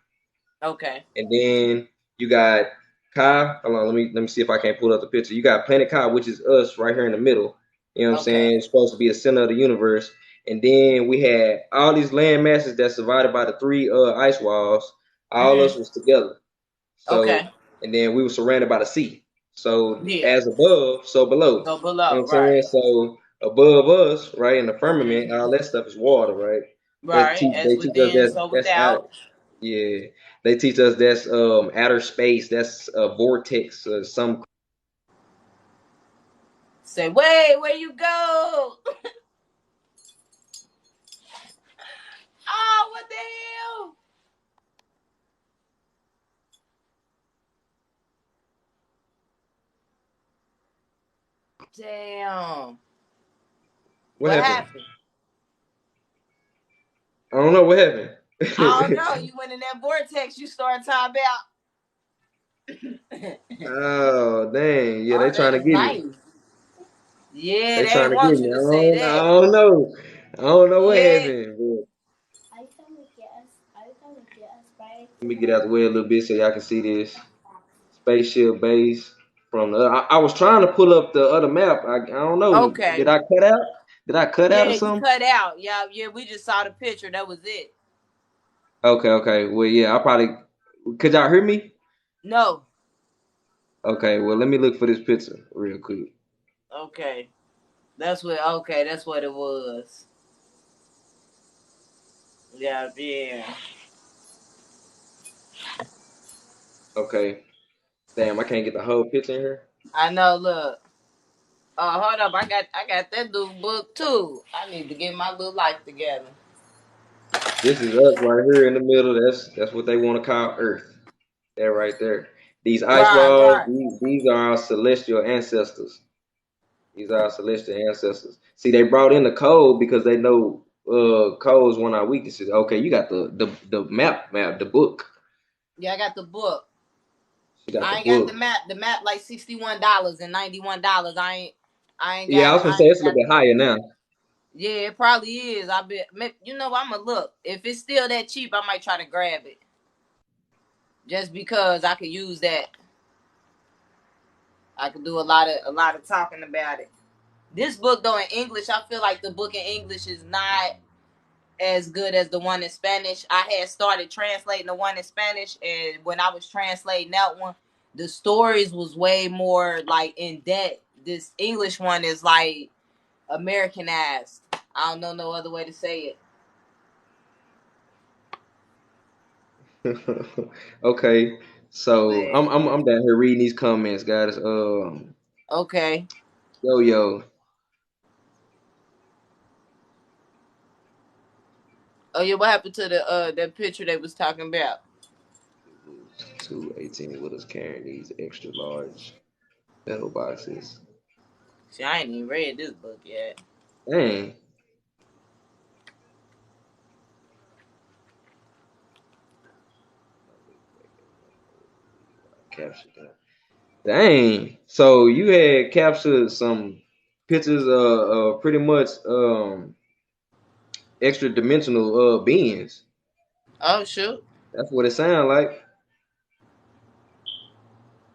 Okay. And then you got Kai. Hold on, let me see if I can pull up the picture. You got Planet Kai, which is us right here in the middle. You know what I'm Okay. saying? It's supposed to be the center of the universe. And then we had all these land masses that's divided by the three ice walls. All of us Mhm. was together. So Okay. and then we were surrounded by the sea. So Yeah. as above, so below. So You know what below, I'm saying? right. So above us, right, in the firmament, all Mhm. that stuff is water, right? Right. They As teach us within, so that's out. without. Yeah, they teach us that's outer space. That's a vortex. Some Say, wait, where you go? Oh, what the hell? Damn. what What happened? happened? I don't know what happened. I don't know. You went in that vortex. You started talking about. Oh dang! Yeah, they Oh, trying that to is get me. nice. Yeah, They they trying ain't to get want me. you to say I that. don't know. I don't know what Yeah. happened. But let me get out the way a little bit so y'all can see this spaceship base from the. I was trying to pull up the other map. I don't know. Did Okay. I cut out? Did I cut out Yeah, or you something? cut out. Yeah, yeah. We just saw the picture. That was it. Okay, okay. Well, yeah, I probably could y'all hear me? No. Okay, well, let me look for this picture real quick. Okay. That's what. Okay, that's what it was. Yeah, yeah. Okay, damn, I can't get the whole picture in here. I know. Look. Hold up. I got that little book too. I need to get my little life together. This is us right here in the middle. That's what they want to call Earth. That right there. These ice Right. walls, Right. these are our celestial ancestors. These are our celestial ancestors. See, they brought in the code because they know codes one of our weaknesses. Okay, you got the map, the book. Yeah, I got the book. You got the I ain't got the book. map. The map like $61 and $91. Yeah, I was gonna I say it's ain't a little got. bit higher now. Yeah, it probably is. I bet. You know, I'ma look. If it's still that cheap, I might try to grab it. just because I could use that. I could do a lot of talking about it. This book though in English, I feel like the book in English is not as good as the one in Spanish. I had started translating the one in Spanish, and when I was translating that one, the stories was way more like in depth. This English one is like Americanized. I don't know no other way to say Okay, so it. I'm down here reading these comments, guys. But okay. Yo, Oh yeah, what happened to the that picture they was talking about? 218 with us carrying these extra large metal boxes. See, I ain't even read this book yet. Dang, captured that. Dang. So you had captured some pictures of pretty much extra dimensional beings. Oh shoot. That's what it sounds like.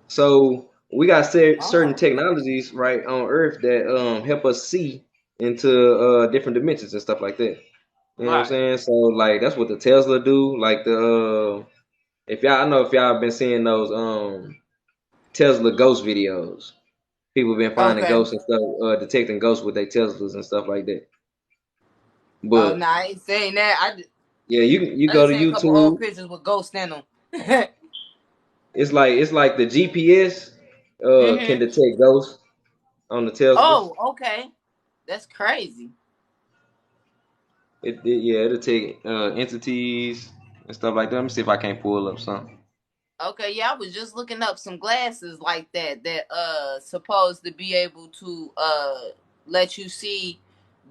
So we got certain Oh. technologies right on Earth that help us see into different dimensions and stuff like that. You know what I'm Right. saying? So like that's what the Tesla do. Like the if y'all I know if y'all been seeing those Tesla ghost videos. People been finding Okay. ghosts and stuff, detecting ghosts with their Teslas and stuff like that. Oh But no, I ain't saying that. yeah, you I go just to seen a couple old YouTube. pictures with ghosts in them. It's like the GPS can Mhm. detect ghosts on the Teslas. Oh, okay. That's crazy. Yeah, it'll take entities and stuff like that. Let me see if I can't pull up something. Okay, yeah, I was just looking up some glasses like that supposed to be able to let you see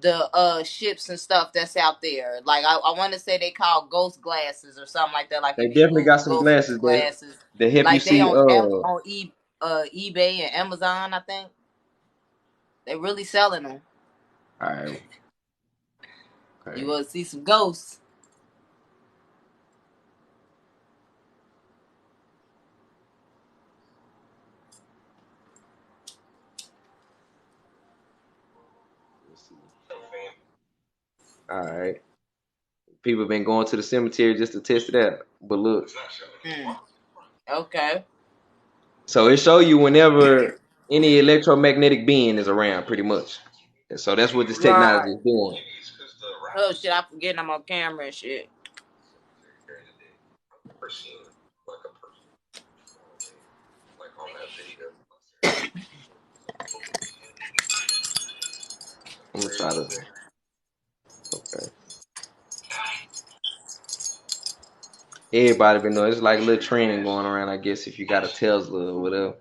the ships and stuff that's out there. Like I want to say they call ghost glasses or something like that. Like They if you definitely got Google some ghost glasses glasses, that help you like they see. on eBay and Amazon, I think they really selling them. All right, You okay. will see some ghosts. Let's see. All right. People been going to the cemetery just to test it out. But look, Mm. Okay. so it show you whenever any electromagnetic being is around, pretty much. And so that's what this technology Right. is doing. Oh shit! I forget I'm on camera and shit. I'm gonna try to. Okay. Everybody been doing. It's like a little training going around, I guess, if you got a Tesla or whatever.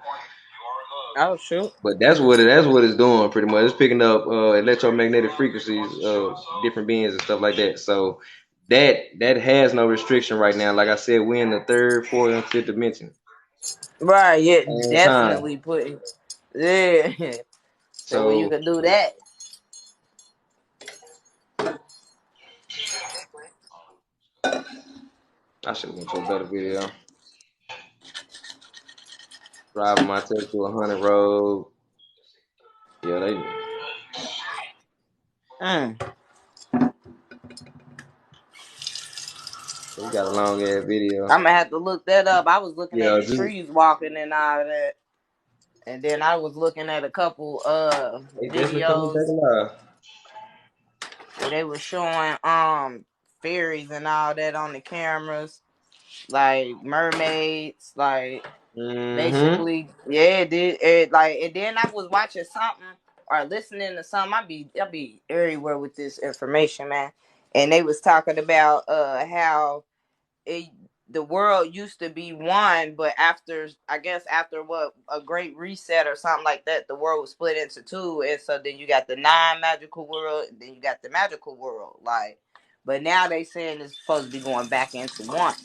Oh shoot. But that's what it's doing pretty much. It's picking up electromagnetic frequencies of different beings and stuff like that. So that has no restriction right now. Like I said, we're in the third, fourth, and fifth dimension. Right. Yeah. All the time. Definitely put. Yeah. So when you So can do that. I should have went to a better video. Driving my Tesla to 100 road. Yeah, Mm. they got a long ass video. I'm gonna have to look that up. I was looking at Yeah, the trees walking and all that, and then I was looking at a couple they definitely coming videos back alive. where they were showing fairies and all that on the cameras, like mermaids, like Mm-hmm. basically, yeah, it did. It, like, and then I was watching something or listening to something. I be everywhere with this information, man. And they was talking about how it the world used to be one, but after I guess after what a great reset or something like that, the world was split into two, and so then you got the non-magical world, and then you got the magical world. Like, but now they saying it's supposed to be going back into one.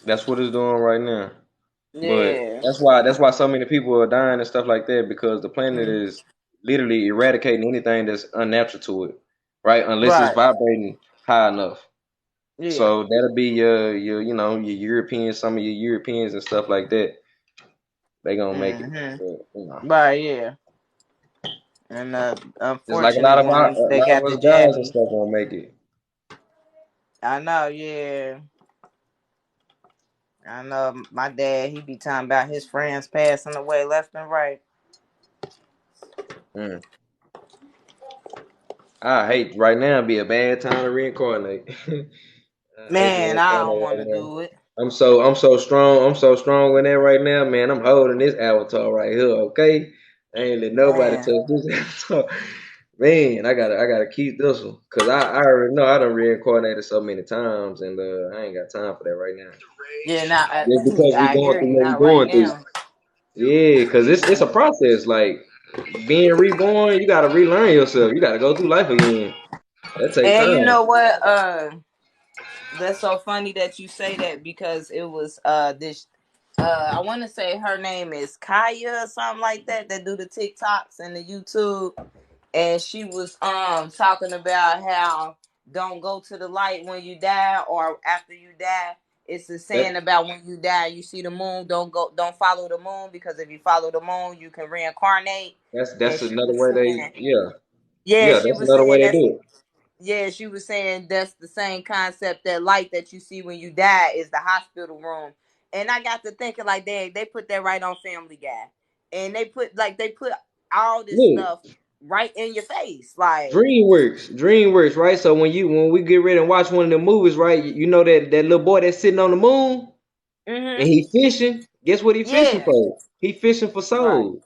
That's what it's doing right now. But Yeah. that's why so many people are dying and stuff like that because the planet Mm. is literally eradicating anything that's unnatural to it, right? Unless it's Right. vibrating high enough. Yeah. So that'll be your your Europeans, some of your Europeans and stuff like that. They gonna make it. But, Right. Yeah. And just like unfortunate ones, a they lot got of the us guys and jabby. stuff gonna make it. I know. Yeah. I know. My dad, he be talking about his friends passing away left and right. Mm. I hate right now be a bad time to reincarnate. I hate to Man, I don't reincarnate want right to now. do it. I'm so strong. I'm so strong in that right now, man. I'm holding this avatar right here, okay? I ain't let nobody Man. touch this avatar. Man, I gotta keep this one. Cause I already know I done reincarnated so many times and I ain't got time for that right now. Yeah. Now Just because we I going hear through you. what we Not right going through. now. Yeah, cause it's a process. Like being reborn, you gotta relearn yourself. You gotta go through life again. That take And you time. know what? That's so funny that you say that because it was this I want to say her name is Kaya or something like that do the TikToks and the YouTube, and she was talking about how don't go to the light when you die or after you die. It's the saying That about when you die, you see the moon, don't follow the moon, because if you follow the moon, you can reincarnate. that's And she another was way saying, yeah, she that's was another way saying they that's do it. yeah, she was saying that's the same concept. That light that you see when you die is the hospital room. And I got to thinking like, dang, they put that right on Family Guy, and they put all this Look, stuff right in your face, like. DreamWorks, right? So when we get ready and watch one of the movies, right? You know that little boy that's sitting on the moon and Mhm. he fishing. Guess what he fishing Yeah. for? He fishing for Right. souls.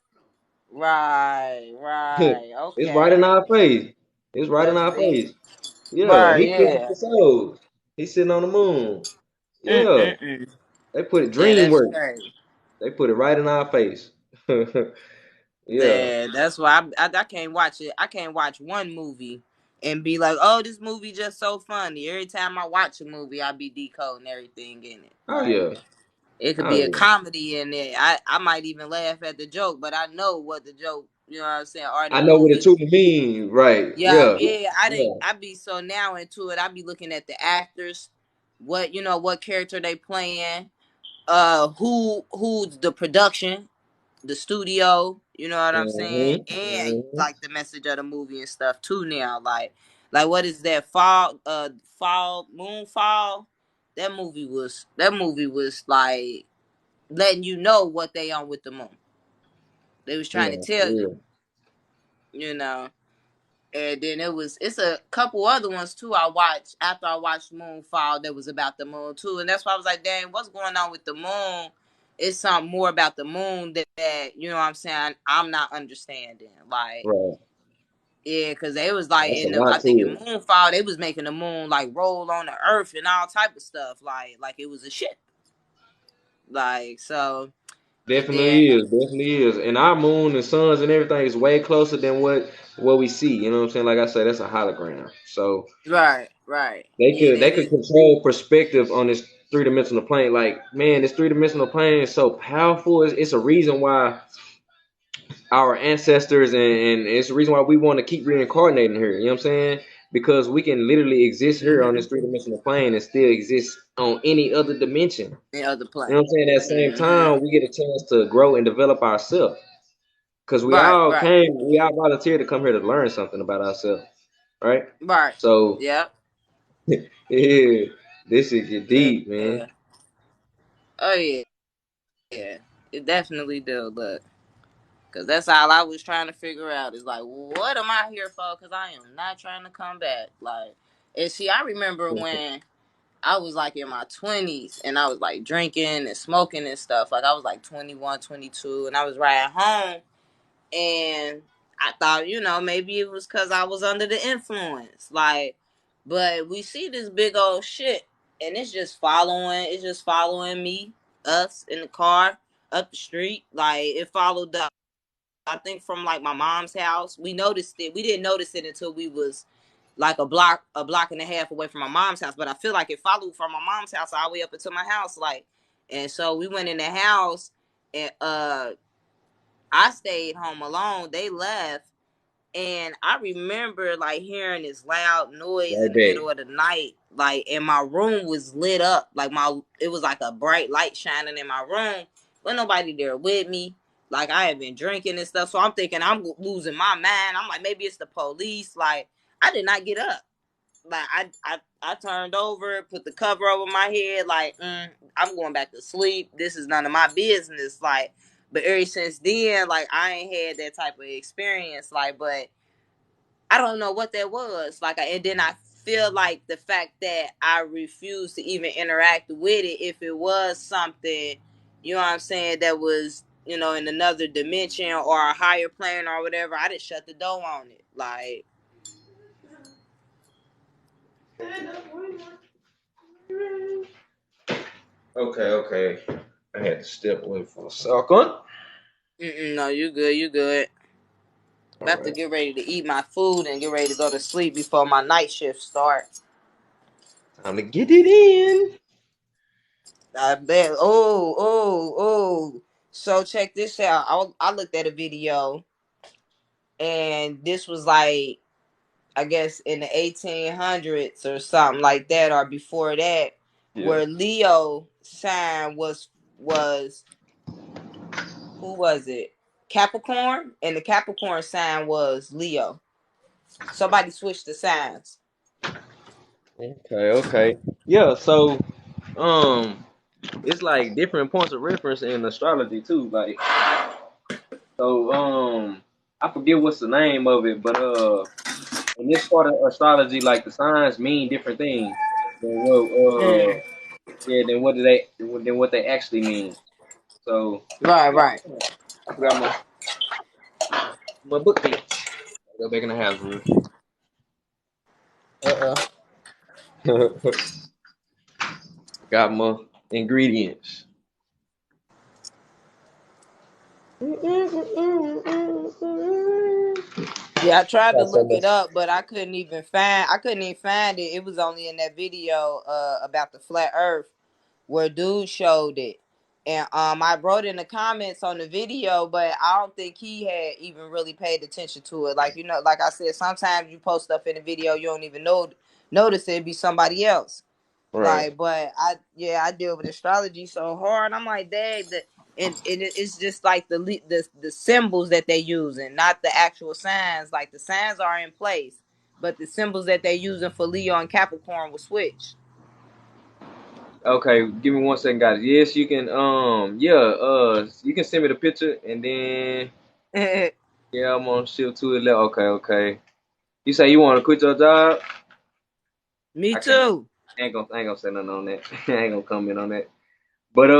Right. Right. It's right in Okay. our face. It's right in That's our deep. face. Yeah, Right. he fishing Yeah. for souls. He's sitting on the moon. Yeah, Mm. they put it Yeah. That's DreamWorks. crazy. They put it right in our face. Yeah. Yeah, that's why I can't watch it. I can't watch one movie and be like, "Oh, this movie just so funny." Every time I watch a movie, I be decoding everything in it. Oh Like yeah. it could Oh be a yeah. comedy in there. I might even laugh at the joke, but I know what the joke. You know what I'm saying? Or the I know what it movie. truly means. Right. Yeah, Yeah. yeah. I didn't. Yeah. I be so now into it. I be looking at the actors, what character they playing, who's the production, the studio, you know what I'm saying? Mm-hmm. And Mm-hmm. like the message of the movie and stuff too now. Like what is that Moonfall? That movie was like letting you know what they on with the moon. They was trying to Yeah. tell you, Yeah. you know. And then it's a couple other ones too I watched after I watched Moonfall that was about the moon too. And that's why I was like, dang, what's going on with the moon? It's something more about the moon that you know what I'm saying, I'm not understanding. Like, Right. yeah, because they was like That's a in the lot I think in to Moonfall, they was making the moon like roll on the earth and all type of stuff. Like it was a ship. Like so it. and then Definitely is. Definitely is. And our moon and suns and everything is way closer than what we see. You know what I'm saying? Like I said, that's a hologram. So right. they Yeah, could they that could is. control perspective on this three-dimensional plane. Like, man, this three-dimensional plane is so powerful. It's a reason why our ancestors and it's the reason why we want to keep reincarnating here. You know what I'm saying? Because we can literally exist here on Mm-hmm. this three-dimensional plane and still exist on any other dimension. The other You know what planet. I'm saying? At the same Mm-hmm. time, we get a chance to grow and develop ourselves. Because Right. we all volunteered to come here to learn something about ourselves, right? Right. So, Yep. yeah, this shit get Yeah. deep, man. Oh yeah. Yeah. It definitely do. Look, because that's all I was trying to figure out. Is like, what am I here for? Because I am not trying to come back. Like, and see, I remember when I was like in my 20s and I was like drinking and smoking and stuff. Like I was like 21, 22, and I was riding home, and I thought, maybe it was because I was under the influence. Like, but we see this big old shit, and it's just following me, us in the car up the street. Like it followed the, I think from like my mom's house. We noticed it. We didn't notice it until we was like a block and a half away from my mom's house. But I feel like it followed from my mom's house all the way up into my house. Like, and so we went in the house, and I stayed home alone. They left, And I remember like hearing this loud noise in Right the back. middle of the night, like, and my room was lit up, like it was like a bright light shining in my room, but nobody there with me. Like I had been drinking and stuff, so I'm thinking I'm losing my mind. I'm like, maybe it's the police. Like I did not get up. Like I turned over, put the cover over my head, like I'm going back to sleep. This is none of my business. Like, but ever since then, like I ain't had that type of experience. Like, but I don't know what that was. Like, and then I feel like the fact that I refused to even interact with it, if it was something, you know what I'm saying, that was, in another dimension or a higher plane or whatever, I just shut the door on it. Like, Okay. I had to step away for a second. no, you good, you good. All About to right. get ready to eat my food and get ready to go to sleep before my night shift starts. Time to get it in. I bet. Oh. So check this out. I looked at a video, and this was like, I guess in the 1800s or something like that, or before that, Yeah. where Leo sign was who was it? Capricorn, and the Capricorn sign was Leo. Somebody switched the signs. Okay. Yeah, so it's like different points of reference in astrology too. Like so I forget what's the name of it, but in this part of astrology, like the signs mean different things than Mm. what they actually mean. So Right, right. I forgot my book page. Go back in the house real Uh quick. Got my ingredients. Yeah, I tried to Got so look much. it up, but I couldn't even find it. It was only in that video about the flat earth where dude showed it. And I wrote in the comments on the video, but I don't think he had even really paid attention to it. Like, like I said, sometimes you post stuff in the video, you don't even notice it be somebody else. Right. Like, but I deal with astrology so hard. I'm like, dang, it's just like the symbols that they using, not the actual signs. Like the signs are in place, but the symbols that they using for Leo and Capricorn will switch. Okay, give me 1 second, guys. Yes, you can. You can send me the picture, and then yeah, I'm on shift 211. Okay. You say you want to quit your job? Me I can't. too. I ain't gonna say nothing on that. I ain't gonna comment on that. But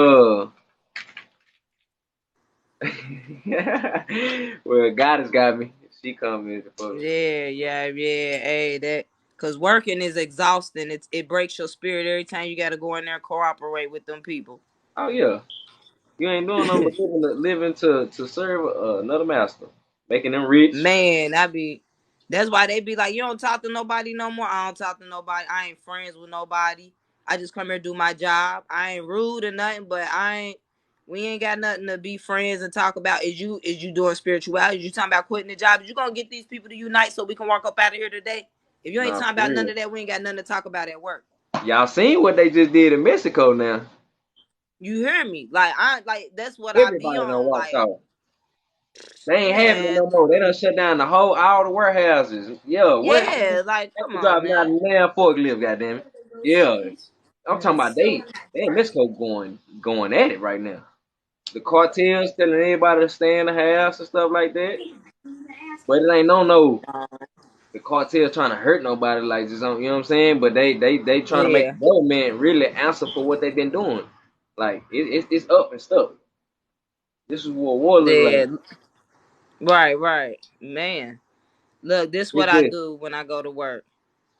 well, God has got me. She coming for. Yeah. Hey, that because working is exhausting. It breaks your spirit every time you got to go in there and cooperate with them people. Oh yeah, you ain't doing nothing but living to serve another master, making them rich. Man, that's why they be like, you don't talk to nobody no more. I don't talk to nobody. I ain't friends with nobody. I just come here to do my job. I ain't rude or nothing, but we ain't got nothing to be friends and talk about. Is you doing spirituality? Is you talking about quitting the job? Is you gonna get these people to unite so we can walk up out of here today? If you ain't Nah, talking for about none real. of that, we ain't got nothing to talk about at work. Y'all seen what they just did in Mexico now? You hear me? Like that's what I be Everybody done on. walked Like, off. They ain't having it man, no more. They done shut down all the warehouses. Yeah, what? yeah, like come They on, driving out man. in damn forklift, goddamn it. Yeah, I'm talking about they in Mexico going at it right now. The cartels telling everybody to stay in the house and stuff like that. But it ain't no the cartel trying to hurt nobody like this. You know what I'm saying? But they trying to make Yeah, the government really answer for what they've been doing. Like it's up and stuff. This is what war look like. yeah. Right, man. Look, this is what It's I this. do when I go to work.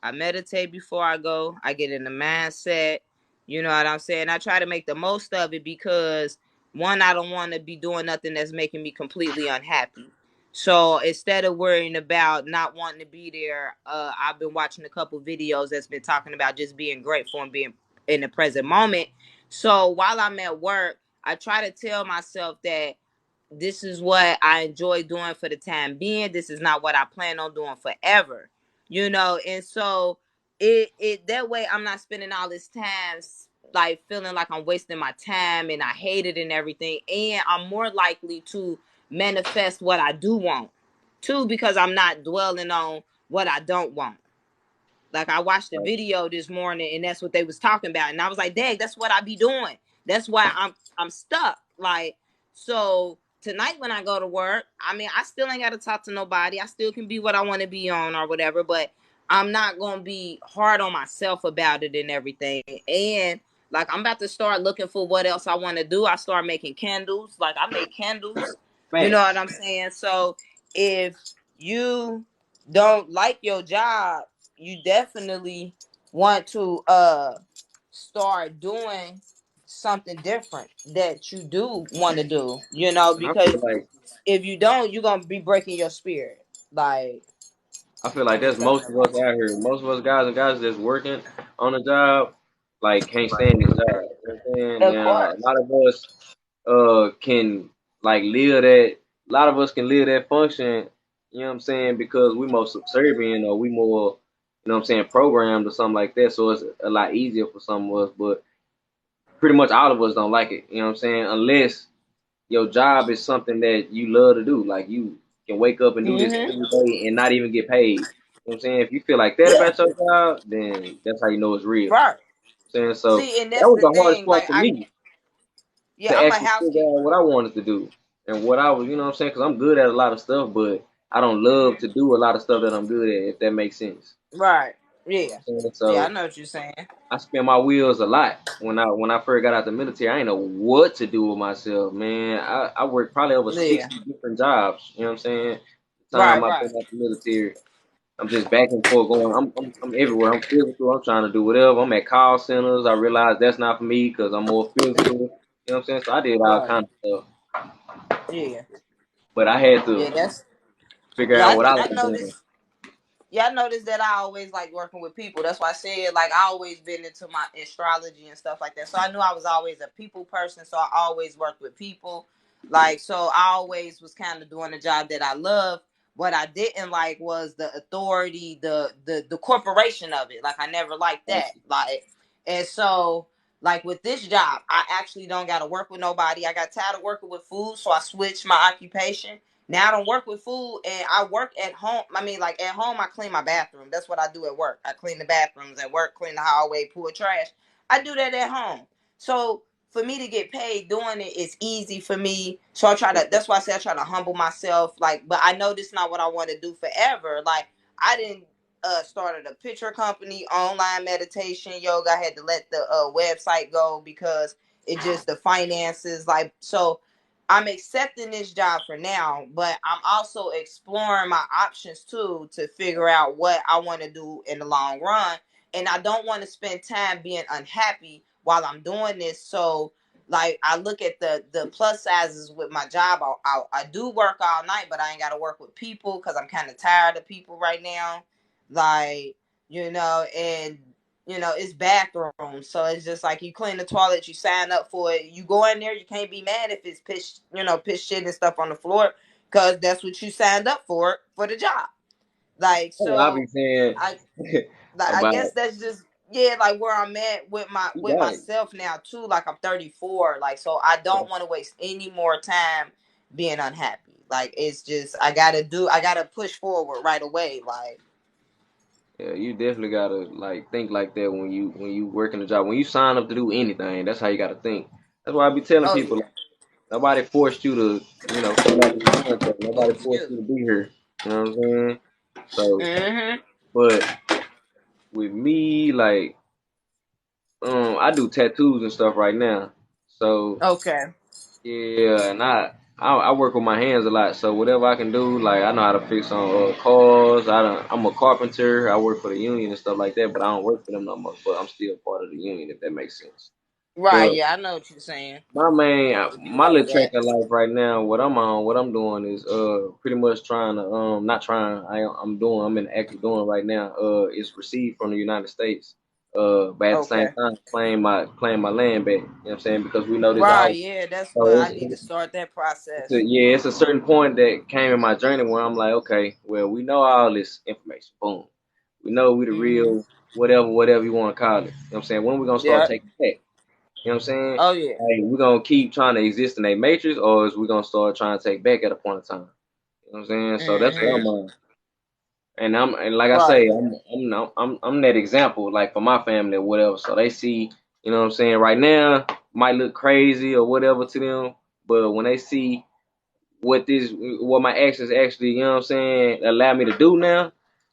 I meditate before I go. I get in the mindset. You know what I'm saying? I try to make the most of it because one, I don't want to be doing nothing that's making me completely unhappy. So instead of worrying about not wanting to be there, I've been watching a couple videos that's been talking about just being grateful and being in the present moment. So while I'm at work, I try to tell myself that this is what I enjoy doing for the time being. This is not what I plan on doing forever, you know. And so it that way I'm not spending all this time like feeling like I'm wasting my time and I hate it and everything. And I'm more likely to manifest what I do want too, because I'm not dwelling on what I don't want. Like I watched the Like, video this morning and that's what they was talking about. And I was like, dang, that's what I be doing. That's why I'm stuck. Like, so tonight when I go to work, I mean, I still ain't gotta talk to nobody. I still can be what I want to be on or whatever, but I'm not gonna be hard on myself about it and everything. And like I'm about to start looking for what else I want to do. I start making candles. Like I make candles. You know what facts. I'm saying? So if you don't like your job, you definitely want to start doing something different that you do want to do, you know, I because feel like if you don't, you're gonna be breaking your spirit. Like, I feel like I'm just that's thinking most of us about out here. Most of us guys and guys that's working on a job, like can't stand the job. You know what I'm saying? it. Of Now a course. lot of us can like live that a lot of us can live that function, you know what I'm saying, because we more subservient or we more, you know what I'm saying, programmed or something like that. So it's a lot easier for some of us, but pretty much all of us don't like it, you know what I'm saying, unless your job is something that you love to do. Like you can wake up and do this Hmm. every day and not even get paid. You know what I'm saying? If you feel like that Yeah. about your job, then that's how you know it's real. Right. You know what I'm saying, so See, and that that's was the the hardest thing. part Like, for me yeah, to I'm a actually figure housekeeper. out what I wanted to do and what I was, you know what I'm saying, because I'm good at a lot of stuff, but I don't love to do a lot of stuff that I'm good at, if that makes sense. Right. You Yeah. know what I'm saying? Yeah, I So know what you're saying. I spent my wheels a lot when I first got out the military. I didn't know what to do with myself, man. I worked probably over Yeah. 60 different jobs. You know what I'm saying? The Right. time I've Right. been out the military, I'm just back and forth going. I'm everywhere. I'm physical. I'm trying to do whatever. I'm at call centers. I realized that's not for me because I'm more physical. You know what I'm saying? So I did all Right. kinds of stuff, Yeah. but I had Yeah. to That's figure yeah. out what I I like doing. noticed. Yeah, I noticed that I always like working with people. That's why I said like I always been into my astrology and stuff like that. So I knew I was always a people person. So I always worked with people. Like so I always was kind of doing a job that I love. What I didn't like was the authority, the corporation of it. Like I never liked that. Like and so like with this job, I actually don't gotta work with nobody. I got tired of working with food, so I switched my occupation. Now I don't work with food and I work at home. I mean, like at home, I clean my bathroom. That's what I do at work. I clean the bathrooms at work, clean the hallway, pull trash. I do that at home. So for me to get paid doing it is easy for me. So I try to, that's why I say I try to humble myself. Like, but I know this is not what I want to do forever. Like, I didn't started a picture company, online meditation, yoga. I had to let the website go because it just the finances. Like, so I'm accepting this job for now, but I'm also exploring my options too to figure out what I want to do in the long run. And I don't want to spend time being unhappy while I'm doing this. So, like, I look at the plus sizes with my job. I do work all night, but I ain't got to work with people because I'm kind of tired of people right now. Like, and it's bathrooms. So it's just like you clean the toilet, you sign up for it. You go in there, you can't be mad if it's piss shit and stuff on the floor, because that's what you signed up for the job. Like That's what I so be saying I like I about guess that's just yeah, like where I'm at with my you with got it. myself now too. Like I'm 34. Like so I don't want to waste any more time being unhappy. Like it's just I gotta push forward right away. Like Yeah, you definitely gotta like think like that when you work in a job. When you sign up to do anything, that's how you gotta think. That's why I be telling oh people yeah. like, nobody forced you to, fill out this contract. Oh Nobody forced excuse you to be here. You know what I'm saying? So, me. Mm-hmm. but with me, like, I do tattoos and stuff right now. So Okay. yeah, and I work with my hands a lot. So whatever I can do, like I know how to fix on cars. I'm a carpenter. I work for the union and stuff like that, but I don't work for them no more. But I'm still part of the union, if that makes sense. Right, But yeah, I know what you're saying. Do my like little track that. of life right now, what I'm doing is pretty much trying to not trying. I'm active doing right now. Is received from the United States. But at the same Okay. time, claim my land back. You know what I'm saying? Because we know this Right. all. Yeah. That's So what I need to start that process. yeah, it's a certain point that came in my journey where I'm like, okay, well, we know all this information. Boom. We know we the Mm-hmm. real whatever you want to call it. You know what I'm saying? When we gonna start Yeah. taking back? You know what I'm saying? Oh yeah. Like, we gonna keep trying to exist in a matrix, or is we gonna start trying to take back at a point in time? You know what I'm saying? So that's what Mm-hmm. I'm on. And like I Right. say, I'm that example, like for my family or whatever. So they see, you know what I'm saying, right now might look crazy or whatever to them, but when they see what my actions actually, you know what I'm saying, allow me to do now,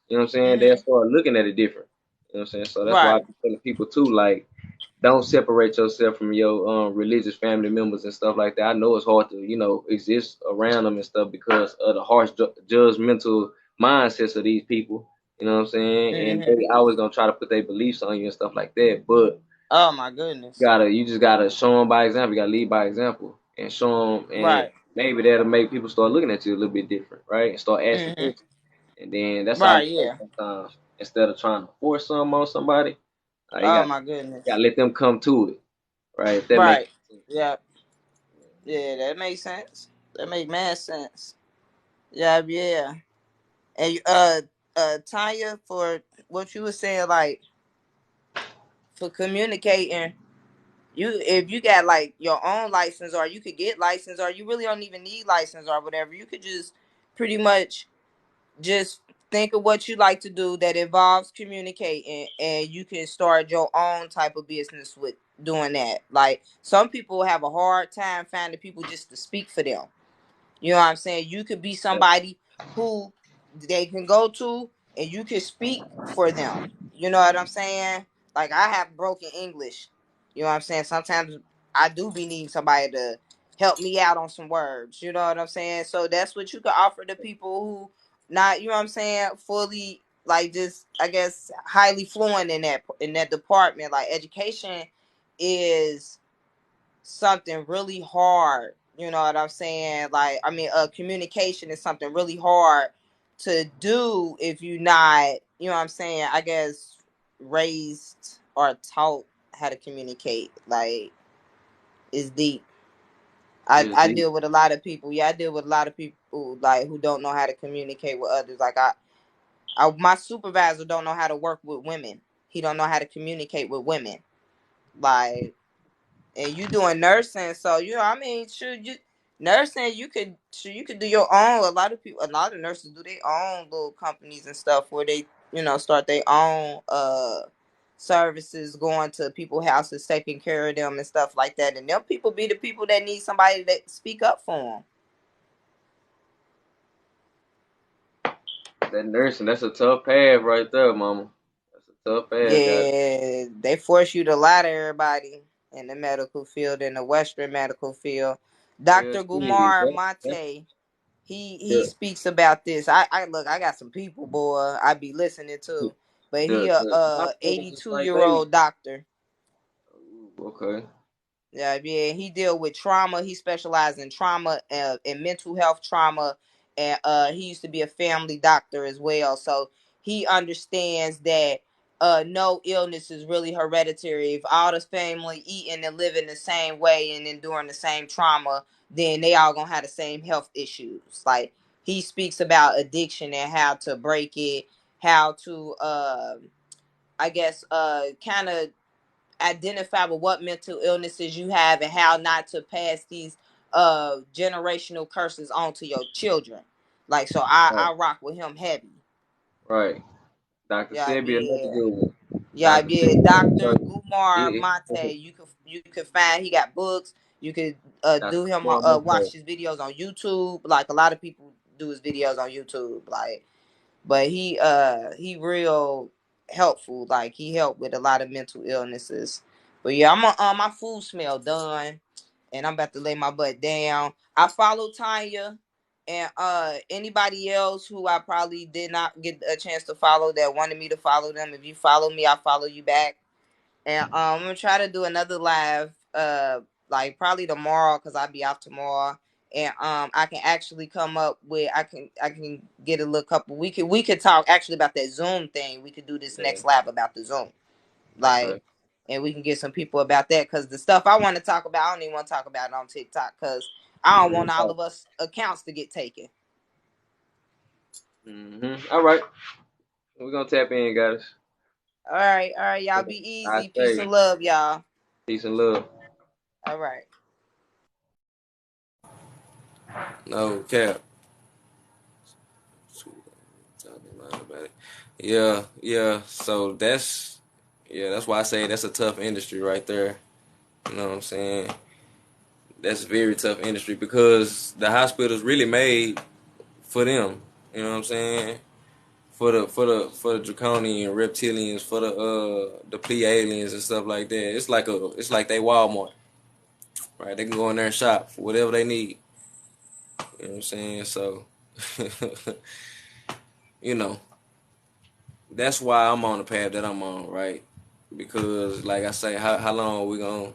you know what I'm saying, they'll Mm-hmm. start looking at it different. You know what I'm saying? So that's why I Right. be telling people too, like, don't separate yourself from your religious family members and stuff like that. I know it's hard to, exist around them and stuff because of the harsh judgmental mindsets of these people. You know what I'm saying? And Mm-hmm. they always gonna try to put their beliefs on you and stuff like that. But Oh my goodness. you just gotta show them by example. You gotta lead by example and show them, and Right. maybe that'll make people start looking at you a little bit different, right? And start asking Mm-hmm. questions. And then that's how I Right. feel Yeah. sometimes. Instead of trying to force something on somebody, you Oh got my goodness. gotta let them come to it, right? If that makes Right. sense. Yeah. Yeah. That makes sense. That makes mad sense. Yeah. Yeah. And Tanya, for what you were saying, like for communicating, if you got like your own license, or you could get license, or you really don't even need license or whatever, you could just pretty much just think of what you like to do that involves communicating, and you can start your own type of business with doing that. Like some people have a hard time finding people just to speak for them. You know what I'm saying? You could be Yeah, somebody who they can go to, and you can speak for them. You know what I'm saying? Like I have broken English. You know what I'm saying? Sometimes I do be needing somebody to help me out on some words. You know what I'm saying? So that's what you can offer to people who not, you know what I'm saying, fully like just I guess highly fluent in that department. Like education is something really hard. You know what I'm saying? Like, I mean, communication is something really hard to do if you're not, you know what I'm saying? I guess raised or taught how to communicate. Like, it's deep. it's I deep. deal with a lot of people. Yeah, I deal with a lot of people like who don't know how to communicate with others. Like, my supervisor don't know how to work with women. He don't know how to communicate with women. Like, and you doing nursing, so you know, I mean, should you nursing, you could do your own. A lot of nurses do their own little companies and stuff where they, you know, start their own services, going to people's houses, taking care of them and stuff like that. And them people be the people that need somebody that speak up for them. That nursing, that's a tough path right there, mama. That's a tough path, guys. Yeah, they force you to lie to everybody in the medical field, in the Western medical field. Well, Dr. shit, Gumar that's Mate, he the speaks about this. I look, I got some people, boy, I be listening to, but he the a hospitals is like 82-year-old doctor. okay, Yeah, yeah, he deal with trauma. He specializes in trauma and mental health trauma, and he used to be a family doctor as well. So he understands that no illness is really hereditary. If all the family eating and living the same way and enduring the same trauma, then they all gonna have the same health issues. Like he speaks about addiction and how to break it, how to I guess kind of identify with what mental illnesses you have and how not to pass these generational curses on to your children. Like so right, I rock with him heavy. right. Dr. Yeah, Sebi, another yeah. good one. Yeah, Dr. yeah. Sebi, Dr. so Gumar he, Mate. You could find he got books. You could Dr. do him Moore, watch his videos on YouTube. Like a lot of people do his videos on YouTube. Like but he real helpful. Like he helped with a lot of mental illnesses. But yeah, I'm on my food smell done, and I'm about to lay my butt down. I follow Tanya and anybody else who I probably did not get a chance to follow that wanted me to follow them. If you follow me, I follow you back. And I'm gonna try to do another live like probably tomorrow because I'll be off tomorrow. And I can actually come up with I can get a little couple we could talk actually about that Zoom thing. We could do this yeah, next live about the Zoom. Like, Okay. and we can get some people about that, because the stuff I want to talk about, I don't even want to talk about it on TikTok, because I don't Real want all talk. of us accounts to get taken. All right. We're gonna tap in, guys. All right, y'all be I easy. Peace say and love, y'all. peace and love. All right. No cap. About it. Yeah, yeah. So that's why I say that's a tough industry right there. You know what I'm saying? That's a very tough industry because the hospital's really made for them. You know what I'm saying? For the draconian reptilians, for the Pleiadians and stuff like that. It's like they Walmart, right? They can go in there and shop for whatever they need. You know what I'm saying? So, you know, that's why I'm on the path that I'm on, right? Because, like I say, how long are we gonna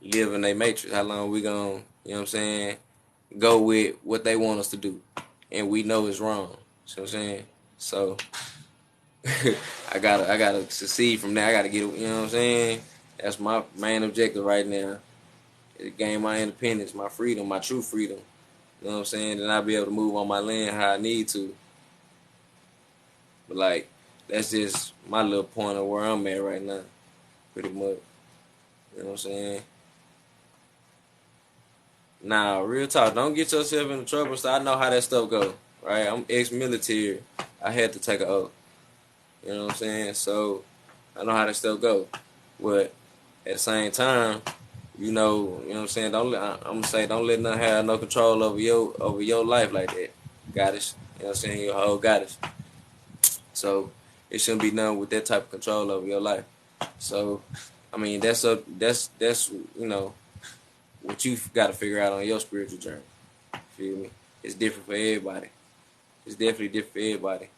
live in a matrix? How long are we gonna, you know what I'm saying, go with what they want us to do, and we know it's wrong. See what I'm saying? So, I gotta succeed from there. I gotta get, you know what I'm saying? That's my main objective right now. Is gain my independence, my freedom, my true freedom. You know what I'm saying? Then I'll be able to move on my land how I need to. But like, that's just my little point of where I'm at right now, pretty much. You know what I'm saying? Now, real talk, don't get yourself into trouble. So I know how that stuff go, right? I'm ex-military. I had to take an oath. You know what I'm saying? So I know how that stuff go. But at the same time, you know what I'm saying. I'm gonna say, don't let nothing have no control over your life like that, goddess. You know what I'm saying? Your whole goddess. So it shouldn't be none with that type of control over your life. So, I mean, that's you know what you got to figure out on your spiritual journey. Feel me? It's different for everybody. It's definitely different for everybody.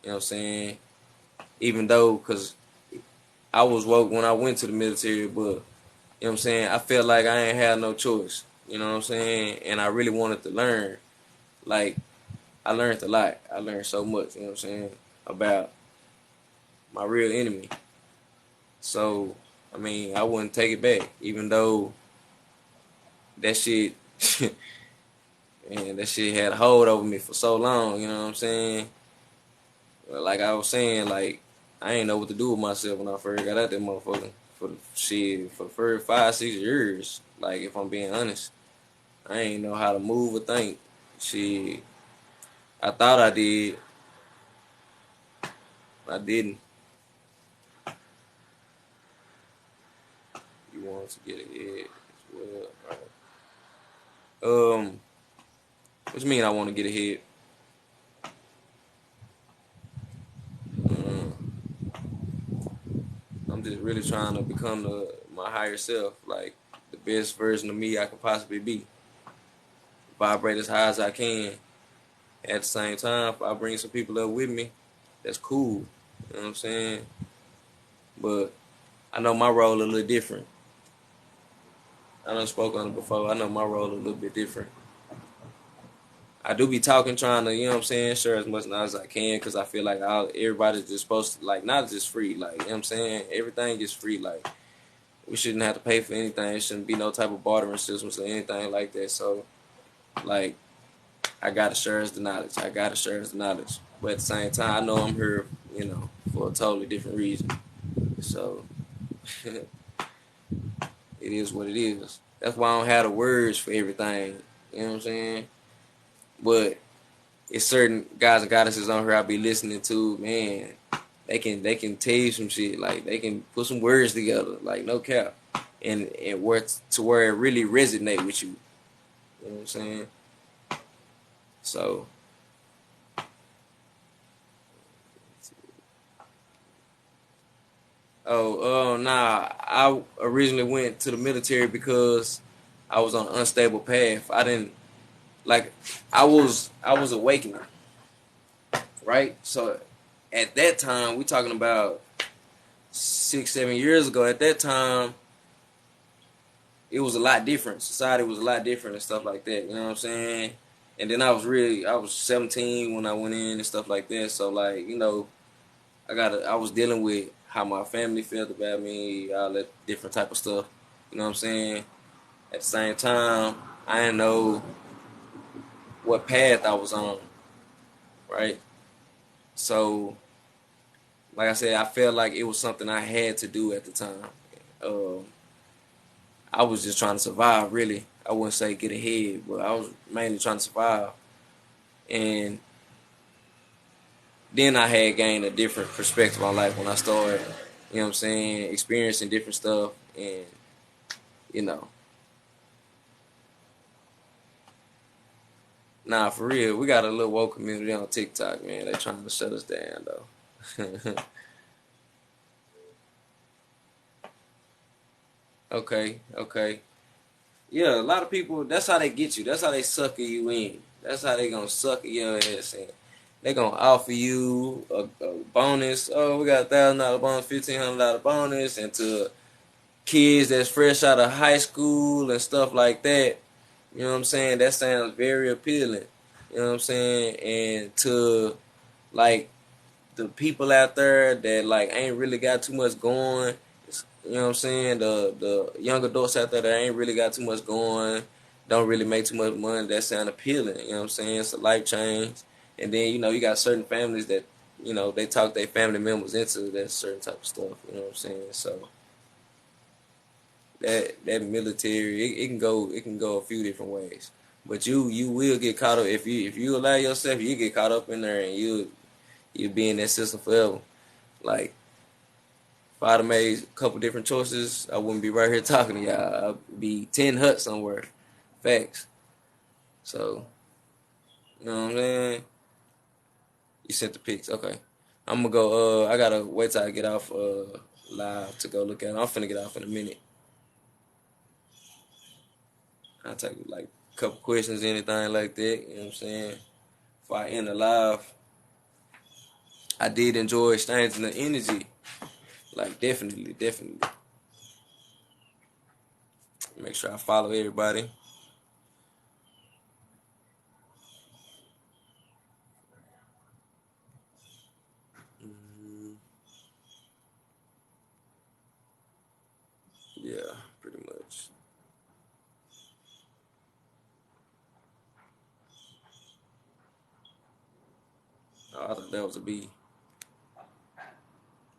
You know what I'm saying? Even though, cause I was woke when I went to the military, but you know what I'm saying, I felt like I ain't had no choice. You know what I'm saying? And I really wanted to learn. Like, I learned a lot. I learned so much. You know what I'm saying, about my real enemy. So, I mean, I wouldn't take it back, even though that shit, man, that shit had a hold over me for so long. You know what I'm saying? But like I was saying, like I ain't know what to do with myself when I first got out that motherfucker. For the first 5, 6 years, like if I'm being honest, I ain't know how to move or think. Shit, I thought I did, I didn't. You want to get ahead as well, right? What you mean I want to get ahead? Um, I'm just really trying to become my higher self, like the best version of me I could possibly be. Vibrate as high as I can. At the same time, if I bring some people up with me, that's cool. You know what I'm saying? But I know my role a little different. I done spoke on it before. I know my role a little bit different. I do be talking, trying to, you know what I'm saying, share as much knowledge as I can, because I feel like everybody's just supposed to, like, not just free, like, you know what I'm saying? Everything is free. Like, we shouldn't have to pay for anything. It shouldn't be no type of bartering systems or anything like that. So, like, I gotta share the knowledge. I gotta share the knowledge. But at the same time, I know I'm here, for a totally different reason. So, it is what it is. That's why I don't have the words for everything. You know what I'm saying? But it's certain guys and goddesses on here I be listening to, man. They can tell you some shit. Like they can put some words together, like no cap. And where it really resonate with you. You know what I'm saying? So nah. I originally went to the military because I was on an unstable path. I didn't like I was awakening, right? So at that time, we talking about 6, 7 years ago. At that time, it was a lot different. Society was a lot different and stuff like that. You know what I'm saying? And then I was 17 when I went in and stuff like that. So like, I was dealing with how my family felt about me, all that different type of stuff. You know what I'm saying? At the same time, I didn't know what path I was on, right? So, like I said, I felt like it was something I had to do at the time. Um, I was just trying to survive, really. I wouldn't say get ahead, but I was mainly trying to survive. And then I had gained a different perspective on life when I started, you know what I'm saying, experiencing different stuff. And, you know, nah, for real, we got a little woke community on TikTok, man. They trying to shut us down, though. Okay, okay. Yeah, a lot of people, that's how they get you. That's how they sucker you in. That's how they gonna sucker your ass in. They gonna offer you a bonus. Oh, we got $1,000 bonus, $1,500 bonus, and to kids that's fresh out of high school and stuff like that. You know what I'm saying? That sounds very appealing. You know what I'm saying? And to like the people out there that like ain't really got too much going. You know what I'm saying? The young adults out there that ain't really got too much going, don't really make too much money. That sound appealing. You know what I'm saying? It's a life change. And then you got certain families that they talk their family members into that certain type of stuff. You know what I'm saying? So that military it can go a few different ways. But you will get caught up if you allow yourself. You get caught up in there and you be in that system forever. Like, if I'd have made a couple different choices, I wouldn't be right here talking to y'all. I'd be 10 huts somewhere. Facts. So, you know what I'm saying? You sent the pics. Okay. I'm gonna go, I gotta wait till I get off live to go look at it. I'm finna get off in a minute. I'll take like a couple questions, anything like that. You know what I'm saying? If I end the live, I did enjoy exchanging the energy. Like, definitely, definitely. Make sure I follow everybody. Mhm. Yeah, pretty much. Oh, I thought that was a B. You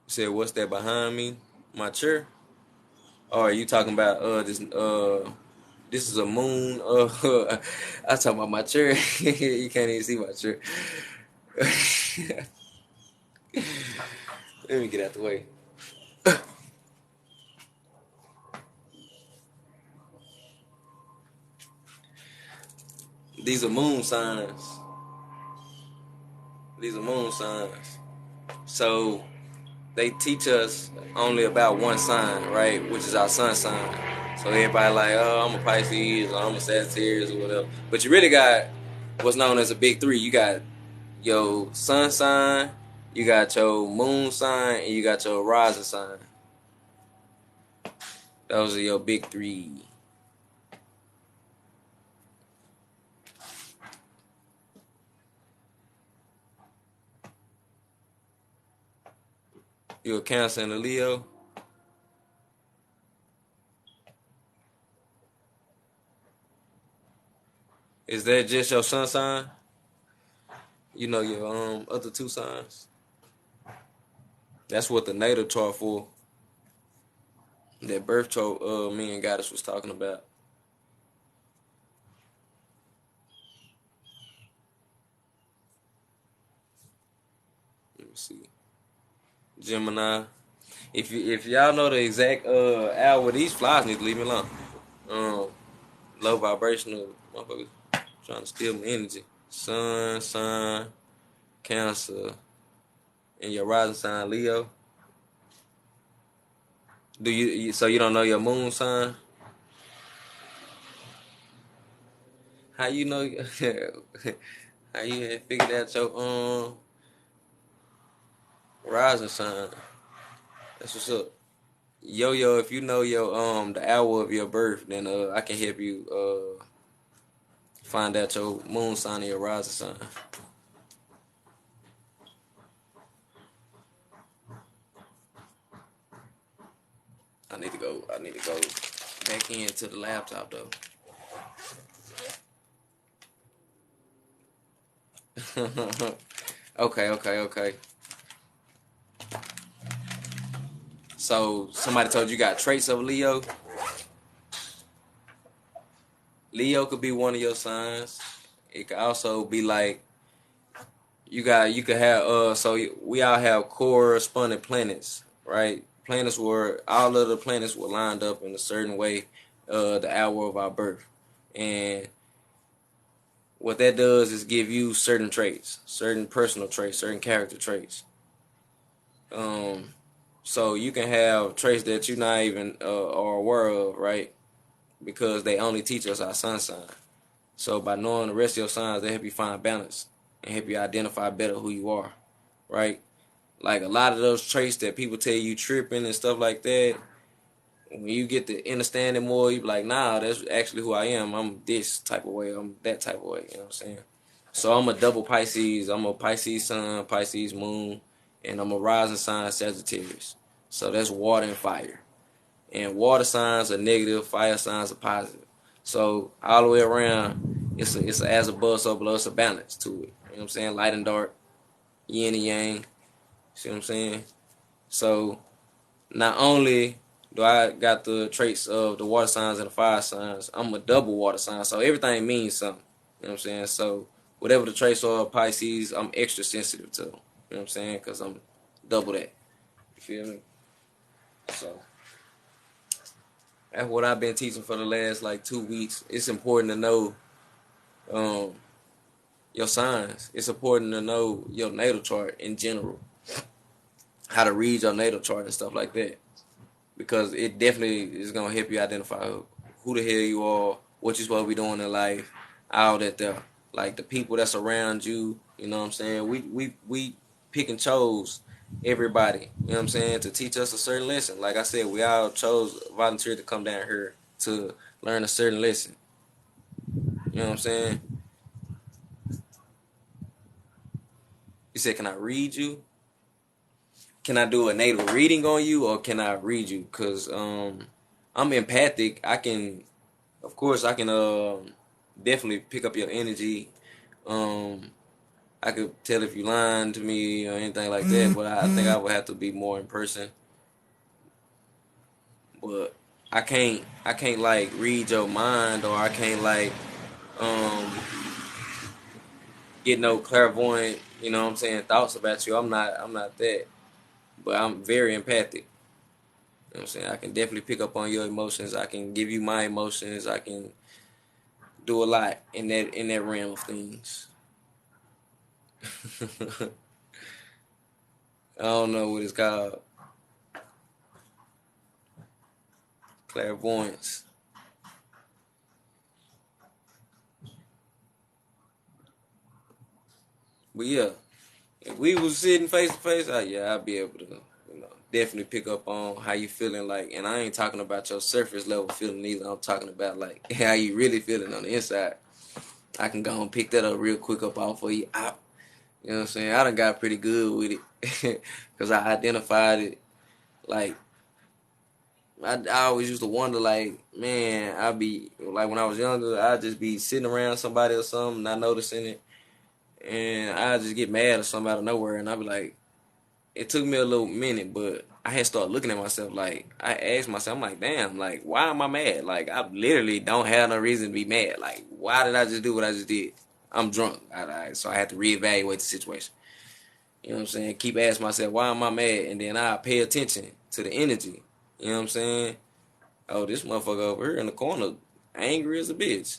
said, what's that behind me? My chair? Oh, are you talking about this is a moon. I was talking about my chair. You can't even see my chair. Let me get out the way. These are moon signs. These are moon signs. So they teach us only about one sign, right? Which is our sun sign. So everybody like, oh, I'm a Pisces or I'm a Sagittarius or whatever. But you really got what's known as a big three. You got your sun sign, you got your moon sign, and you got your rising sign. Those are your big three. You're a Cancer and a Leo. Is that just your sun sign? You know your other two signs. That's what the natal chart for. That birth chart me and Goddess was talking about. Let me see. Gemini. If y'all know the exact hour, these flies need to leave me alone. Um, Low vibrational motherfuckers trying to steal my energy. Sun, sign, Cancer, and your rising sign Leo. Do so you don't know your moon sign? How you know? How you had figured out your rising sign? That's what's up. Yo, if you know your the hour of your birth, then I can help you find out your moon sign and your rising sign. I need to go back into the laptop though. Okay. So somebody told you got traits of Leo. Leo could be one of your signs. It could also be like you could have so we all have corresponding planets, right? Planets were all of the planets were lined up in a certain way, the hour of our birth. And what that does is give you certain traits, certain personal traits, certain character traits. Um so you can have traits that you're not even are aware of, right? Because they only teach us our sun sign. So by knowing the rest of your signs, they help you find balance and help you identify better who you are, right? Like a lot of those traits that people tell you tripping and stuff like that, when you get to understand it more, you be like, nah, that's actually who I am. I'm this type of way. I'm that type of way. You know what I'm saying? So I'm a double Pisces. I'm a Pisces sun, Pisces moon, and I'm a rising sign Sagittarius. So that's water and fire. And water signs are negative, fire signs are positive. So all the way around, it's a as above, so below. It's a balance to it. You know what I'm saying? Light and dark, yin and yang. See what I'm saying? So not only do I got the traits of the water signs and the fire signs, I'm a double water sign. So everything means something. You know what I'm saying? So whatever the traits are of Pisces, I'm extra sensitive to. You know what I'm saying? Because I'm double that. You feel me? So that's what I've been teaching for the last like 2 weeks. It's important to know um, your signs. It's important to know your natal chart in general, how to read your natal chart and stuff like that, because it definitely is gonna help you identify who the hell you are, what you're supposed to be doing in life, all that there. Like the people that's around you, you know what I'm saying? We pick and chose everybody, you know what I'm saying, to teach us a certain lesson. Like I said, we all chose volunteer to come down here to learn a certain lesson. You know what I'm saying? You said, can I read you? Can I do a native reading on you, or can I read you? Cause I'm empathic. I can, of course, I can definitely pick up your energy. Um, I could tell if you lying to me or anything like that, but I think I would have to be more in person. But I can't like read your mind, or I can't like um get no clairvoyant, you know what I'm saying, thoughts about you. I'm not that, but I'm very empathic. You know what I'm saying? I can definitely pick up on your emotions. I can give you my emotions. I can do a lot in that realm of things. I don't know what it's called. Clairvoyance. But yeah, if we was sitting face to face, yeah, I'd be able to, definitely pick up on how you feeling like. And I ain't talking about your surface level feeling either. I'm talking about like how you really feeling on the inside. I can go and pick that up real quick up off of you. You know what I'm saying? I done got pretty good with it because I identified it. Like I always used to wonder, like, man, I'd be like when I was younger, I'd just be sitting around somebody or something, not noticing it, and I'd just get mad at somebody out of nowhere, and I'd be like, it took me a little minute, but I had started looking at myself, like, I asked myself, I'm like, damn, like, why am I mad? Like, I literally don't have no reason to be mad. Like, why did I just do what I just did? I'm drunk, so I had to reevaluate the situation. You know what I'm saying? Keep asking myself, why am I mad? And then I pay attention to the energy. You know what I'm saying? Oh, this motherfucker over here in the corner, angry as a bitch.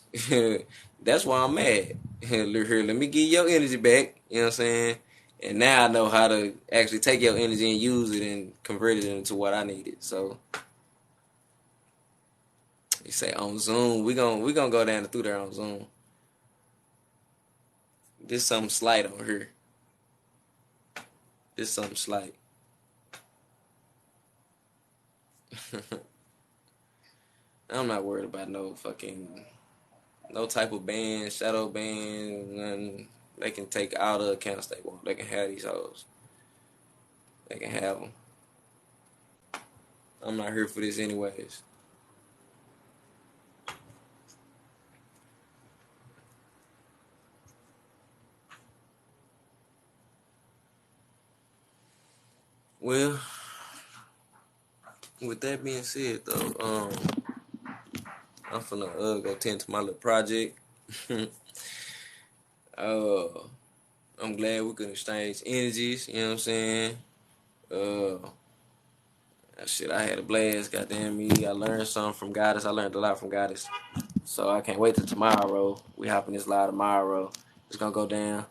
That's why I'm mad. Look here, let me get your energy back. You know what I'm saying? And now I know how to actually take your energy and use it and convert it into what I needed. So you say on Zoom, we gonna go down through there on Zoom. This something slight on here. This something slight. I'm not worried about no type of band, shadow band, nothing. They can take all the accounts they want. They can have these hoes. They can have them. I'm not here for this anyways. Well, with that being said, though, I'm finna go tend to my little project. uh, I'm glad we could exchange energies. You know what I'm saying? Uh, Shit, I had a blast. Goddamn me, I learned something from Goddess. I learned a lot from Goddess. So I can't wait till tomorrow. We hopping this live tomorrow. It's gonna go down.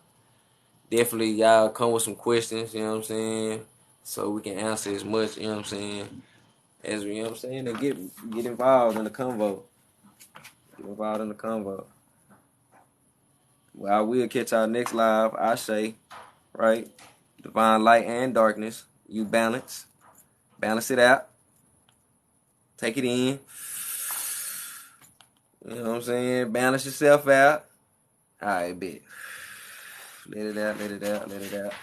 Definitely, y'all come with some questions. You know what I'm saying? So we can answer as much. You know what I'm saying? As we, you know what I'm saying, and get involved in the convo. Get involved in the convo. Well, I will catch y'all next live. I say, right? Divine light and darkness. You balance. Balance it out. Take it in. You know what I'm saying? Balance yourself out. Alright, bet. Let it out, let it out, let it out.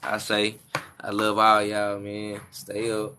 I say, I love all y'all, man. Stay up.